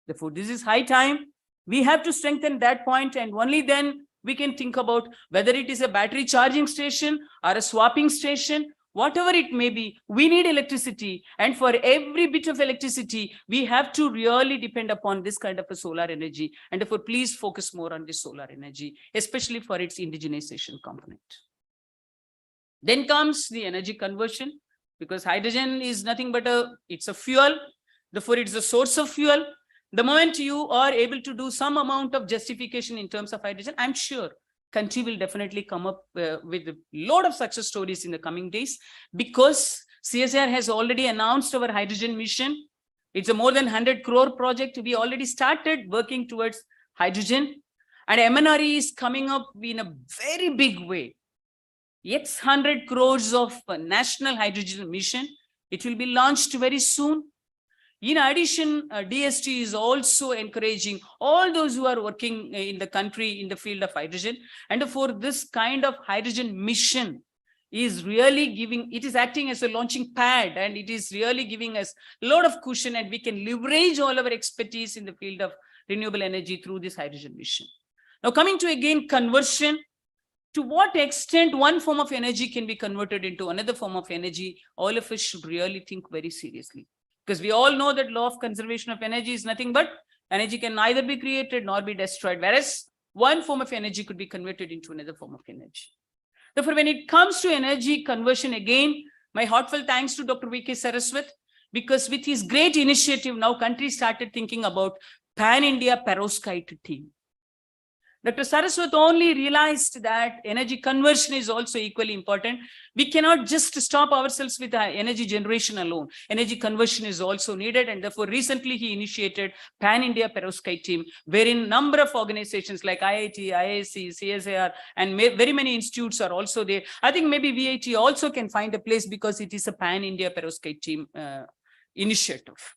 Therefore, this is high time. We have to strengthen that point, and only then we can think about whether it is a battery charging station or a swapping station, whatever it may be, we need electricity. And for every bit of electricity, we have to really depend upon this kind of a solar energy. And therefore, please focus more on this solar energy, especially for its indigenization component. Then comes the energy conversion, because hydrogen is nothing but it's a fuel. Therefore, it's a source of fuel. The moment you are able to do some amount of justification in terms of hydrogen, I'm sure country will definitely come up with a lot of success stories in the coming days, because CSIR has already announced our hydrogen mission. It's a more than 100 crore project. We already started working towards hydrogen, and MNRE is coming up in a very big way. It's 100 crores of national hydrogen mission. It will be launched very soon. In addition, DST is also encouraging all those who are working in the country in the field of hydrogen. And for this kind of hydrogen mission is really giving, it is acting as a launching pad, and it is really giving us a lot of cushion, and we can leverage all our expertise in the field of renewable energy through this hydrogen mission. Now, coming to again conversion, to what extent one form of energy can be converted into another form of energy, all of us should really think very seriously. Because we all know that law of conservation of energy is nothing but energy can neither be created nor be destroyed, whereas one form of energy could be converted into another form of energy. Therefore, when it comes to energy conversion, again, my heartfelt thanks to Dr. V.K. Saraswat, because with his great initiative, now country started thinking about pan-India perovskite team. Dr. Saraswat only realized that energy conversion is also equally important. We cannot just stop ourselves with energy generation alone. Energy conversion is also needed, and therefore recently he initiated Pan-India Perovskite team, wherein number of organizations like IIT, IISc, CSIR, and very many institutes are also there. I think maybe VIT also can find a place because it is a Pan-India Perovskite team initiative.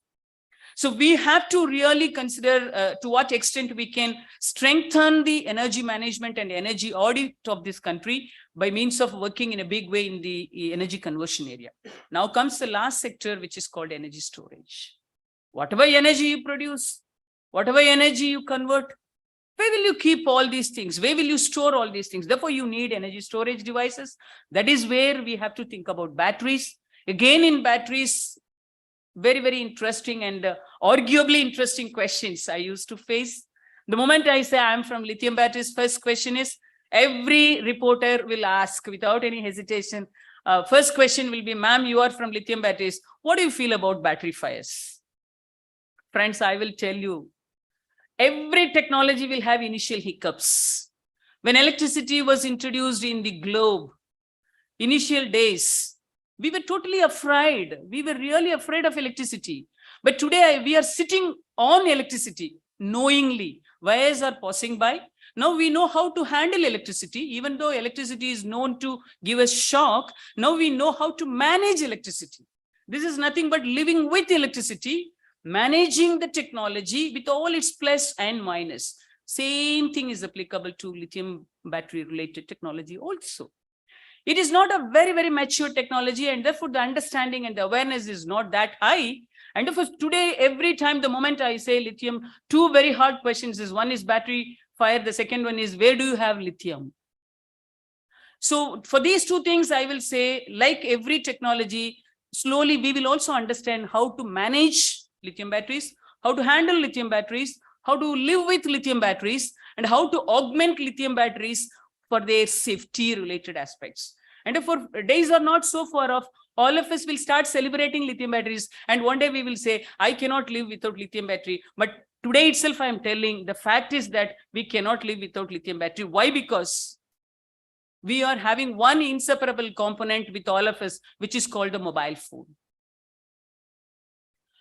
So we have to really consider to what extent we can strengthen the energy management and energy audit of this country by means of working in a big way in the energy conversion area. Now comes the last sector, which is called energy storage. Whatever energy you produce, whatever energy you convert, where will you keep all these things? Where will you store all these things? Therefore, you need energy storage devices. That is where we have to think about batteries. Again, in batteries, very, very interesting and arguably interesting questions I used to face. The moment I say I'm from lithium batteries, first question is, every reporter will ask without any hesitation. First question will be, ma'am, you are from lithium batteries. What do you feel about battery fires? Friends, I will tell you, every technology will have initial hiccups. When electricity was introduced in the globe, initial days, we were totally afraid. We were really afraid of electricity. But today we are sitting on electricity knowingly. Wires are passing by. Now we know how to handle electricity. Even though electricity is known to give us shock, now we know how to manage electricity. This is nothing but living with electricity, managing the technology with all its plus and minus. Same thing is applicable to lithium battery related technology also. It is not a very, very mature technology, and therefore the understanding and the awareness is not that high. And therefore today, every time, the moment I say lithium, two very hard questions is, one is battery fire, the second one is, where do you have lithium? So for these two things, I will say, like every technology, slowly we will also understand how to manage lithium batteries, how to handle lithium batteries, how to live with lithium batteries, and how to augment lithium batteries for their safety related aspects. And therefore, days are not so far off. All of us will start celebrating lithium batteries. And one day we will say, I cannot live without lithium battery. But today itself, I am telling, the fact is that we cannot live without lithium battery. Why? Because we are having one inseparable component with all of us, which is called the mobile phone.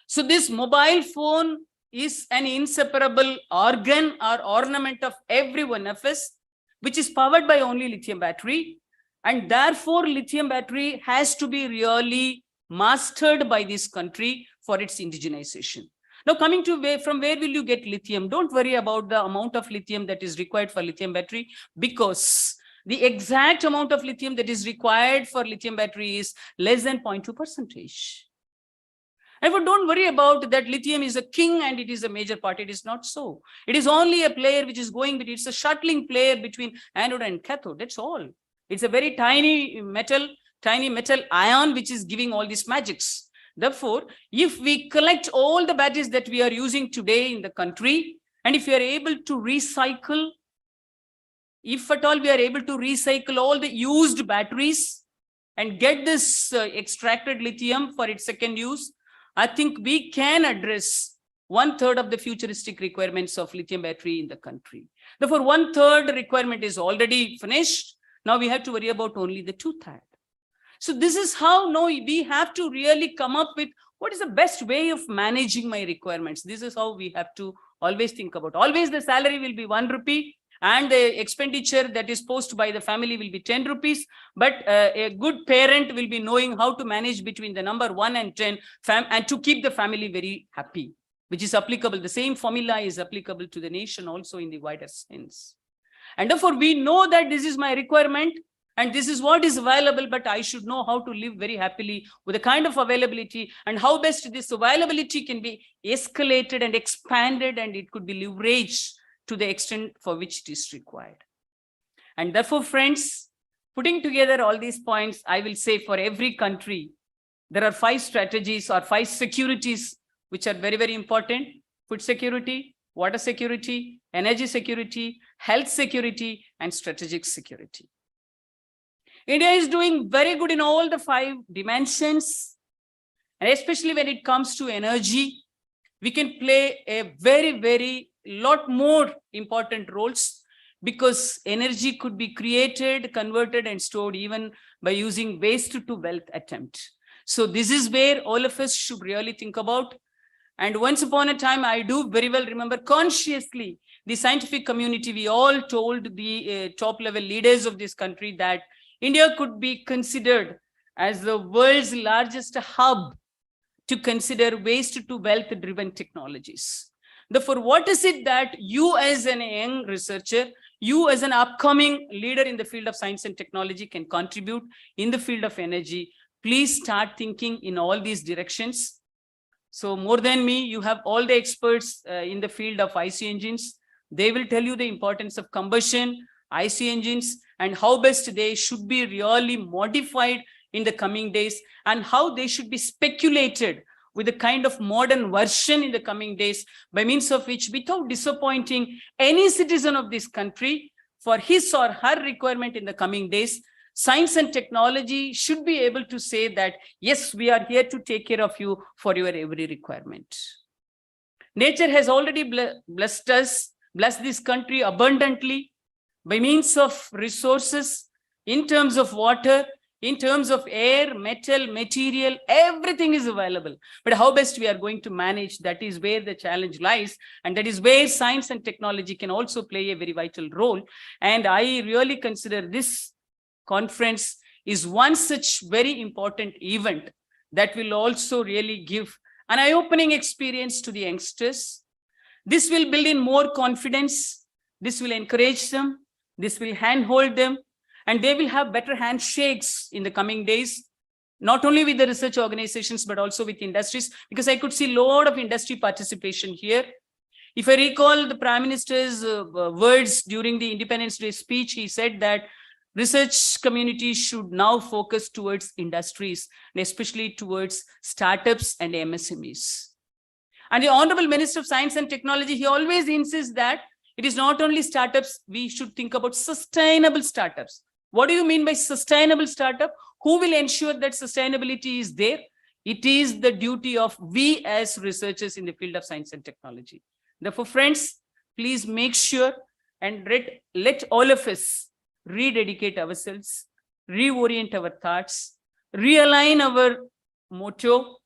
So this mobile phone is an inseparable organ or ornament of every one of us, which is powered by only lithium battery. And therefore, lithium battery has to be really mastered by this country for its indigenization. Now, coming to from where will you get lithium? Don't worry about the amount of lithium that is required for lithium battery, because the exact amount of lithium that is required for lithium battery is less than 0.2%. And but don't worry about that lithium is a king and it is a major part. It is not so. It is only a player which is going, but it's a shuttling player between anode and cathode. That's all. It's a very tiny metal ion which is giving all these magics. Therefore, if we collect all the batteries that we are using today in the country, and if we are able to recycle, if at all we are able to recycle all the used batteries and get this extracted lithium for its second use, I think we can address 1/3 of the futuristic requirements of lithium battery in the country. Therefore, 1/3 requirement is already finished. Now we have to worry about only the 2/3. So this is how now we have to really come up with what is the best way of managing my requirements. This is how we have to always think about. Always the salary will be 1 rupee and the expenditure that is posted by the family will be 10 rupees. But a good parent will be knowing how to manage between the number 1 and 10 and to keep the family very happy, which is applicable. The same formula is applicable to the nation also in the wider sense. And therefore, we know that this is my requirement and this is what is available, but I should know how to live very happily with the kind of availability and how best this availability can be escalated and expanded, and it could be leveraged to the extent for which it is required. And therefore, friends, putting together all these points, I will say for every country, there are 5 strategies or 5 securities which are very, very important: food security, water security, energy security, health security, and strategic security. India is doing very good in all the 5 dimensions, and especially when it comes to energy, we can play a very, very lot more important roles, because energy could be created, converted, and stored even by using waste to wealth attempt. So this is where all of us should really think about. And once upon a time, I do very well remember consciously, the scientific community, we all told the top level leaders of this country that India could be considered as the world's largest hub to consider waste to wealth driven technologies. Therefore, what is it that you as a young researcher, you as an upcoming leader in the field of science and technology can contribute in the field of energy? Please start thinking in all these directions. So more than me, you have all the experts in the field of IC engines. They will tell you the importance of combustion, IC engines, and how best they should be really modified in the coming days, and how they should be speculated with a kind of modern version in the coming days, by means of which, without disappointing any citizen of this country for his or her requirement in the coming days, science and technology should be able to say that, yes, we are here to take care of you for your every requirement. Nature has already blessed us, blessed this country abundantly by means of resources, in terms of water, in terms of air, metal, material, everything is available. But how best we are going to manage, that is where the challenge lies. And that is where science and technology can also play a very vital role. And I really consider this conference is one such very important event that will also really give an eye-opening experience to the youngsters. This will build in more confidence. This will encourage them. This will handhold them. And they will have better handshakes in the coming days, not only with the research organizations, but also with industries, because I could see a lot of industry participation here. If I recall the Prime Minister's words during the Independence Day speech, he said that research community should now focus towards industries, and especially towards startups and MSMEs. And the Honorable Minister of Science and Technology, he always insists that it is not only startups, we should think about sustainable startups. What do you mean by sustainable startup? Who will ensure that sustainability is there? It is the duty of we as researchers in the field of science and technology. Therefore, friends, please make sure and let all of us rededicate ourselves, reorient our thoughts, realign our motto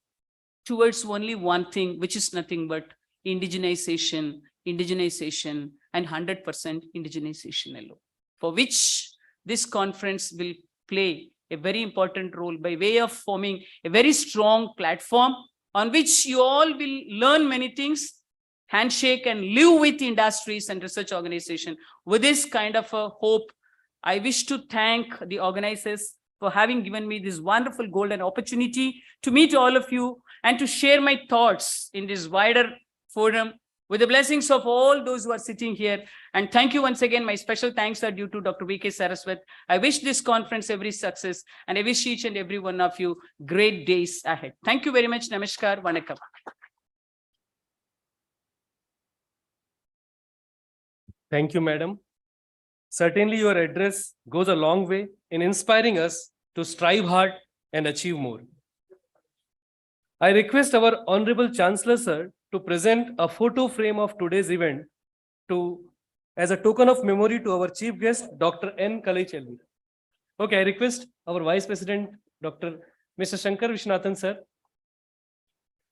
towards only one thing, which is nothing but indigenization, and 100% indigenization alone, for which this conference will play a very important role by way of forming a very strong platform on which you all will learn many things, handshake and live with industries and research organizations. With this kind of a hope, I wish to thank the organizers for having given me this wonderful golden opportunity to meet all of you and to share my thoughts in this wider forum, with the blessings of all those who are sitting here. And thank you once again. My special thanks are due to Dr. V.K. Saraswat. I wish this conference every success, and I wish each and every one of you great days ahead. Thank you very much. Namaskar. Vanakkam. Thank you, madam. Certainly your address goes a long way in inspiring us to strive hard and achieve more. I request our Honorable Chancellor, sir, to present a photo frame of today's event as a token of memory to our chief guest, Dr. N. Kalai. Okay, I request our Vice President, Mr. Shankar Vishnathan, sir,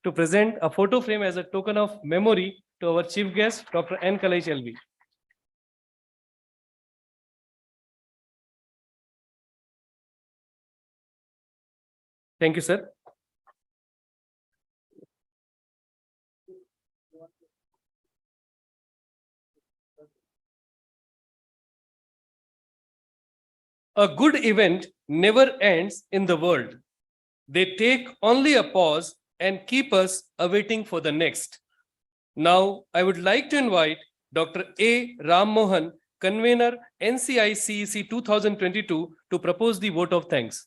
to present a photo frame as a token of memory to our chief guest, Dr. N. Kalai. Thank you, sir. A good event never ends in the world. They take only a pause and keep us awaiting for the next. Now, I would like to invite Dr. A. Ram Mohan, convener NCICEC 2022, to propose the vote of thanks.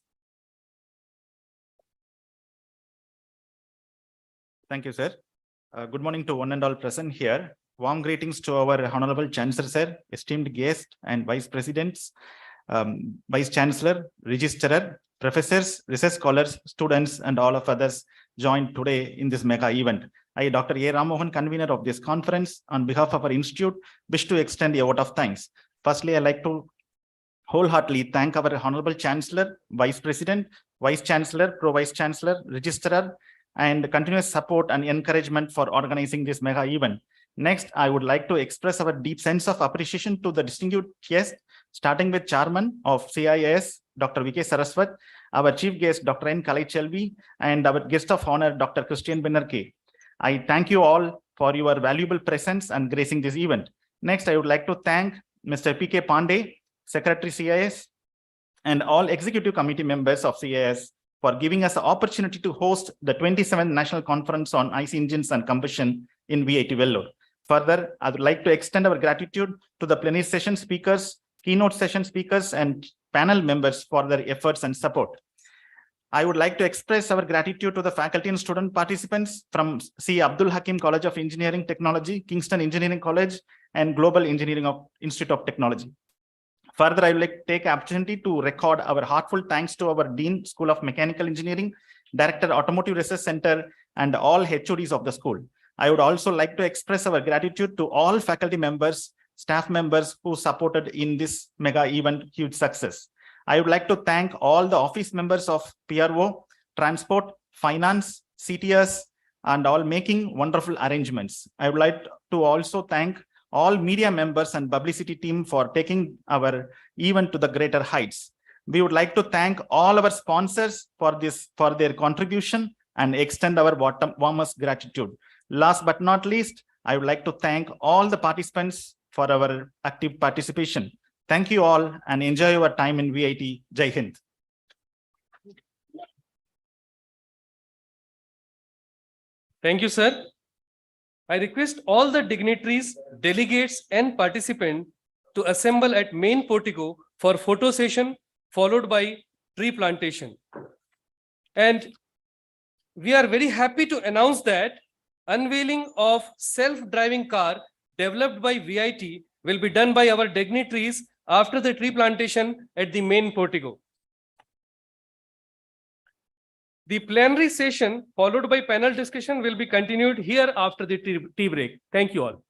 Thank you, sir. Good morning to one and all present here. Warm greetings to our Honorable Chancellor, sir, esteemed guest and Vice Presidents, Vice Chancellor, Registrar, Professors, Research Scholars, students, and all of others joined today in this mega event. I, Dr. A. Ram Mohan, convener of this conference, on behalf of our institute, wish to extend a vote of thanks. Firstly, I'd like to wholeheartedly thank our Honorable Chancellor, Vice President, Vice Chancellor, Pro-Vice Chancellor, Registrar, and continuous support and encouragement for organizing this mega event. Next, I would like to express our deep sense of appreciation to the distinguished guests, starting with Chairman of CIIS, Dr. V.K. Saraswat, our chief guest, Dr. N. Kalai, and our guest of honor, Dr. Christian Benerke. I thank you all for your valuable presence and gracing this event. Next, I would like to thank Mr. P.K. Pandey, Secretary CIIS, and all executive committee members of CIIS for giving us the opportunity to host the 27th National Conference on IC Engines and Combustion in VIT Vellore. Further, I would like to extend our gratitude to the plenary session speakers, keynote session speakers, and panel members for their efforts and support. I would like to express our gratitude to the faculty and student participants from C. Abdul Hakim College of Engineering Technology, Kingston Engineering College, and Global Engineering Institute of Technology. Further, I would like to take opportunity to record our heartfelt thanks to our Dean, School of Mechanical Engineering, Director, Automotive Research Center, and all HODs of the school. I would also like to express our gratitude to all faculty members, staff members who supported in this mega event huge success. I would like to thank all the office members of PRO, Transport, Finance, CTS, and all making wonderful arrangements. I would like to also thank all media members and publicity team for taking our event to the greater heights. We would like to thank all our sponsors for their contribution and extend our warmest gratitude. Last but not least, I would like to thank all the participants for our active participation. Thank you all and enjoy your time in VIT. Jai Hind. Thank you, sir. I request all the dignitaries, delegates, and participants to assemble at main portico for photo session, followed by tree plantation. And we are very happy to announce that unveiling of self-driving car developed by VIT will be done by our dignitaries after the tree plantation at the main portico. The plenary session followed by panel discussion will be continued here after the tea break. Thank you all.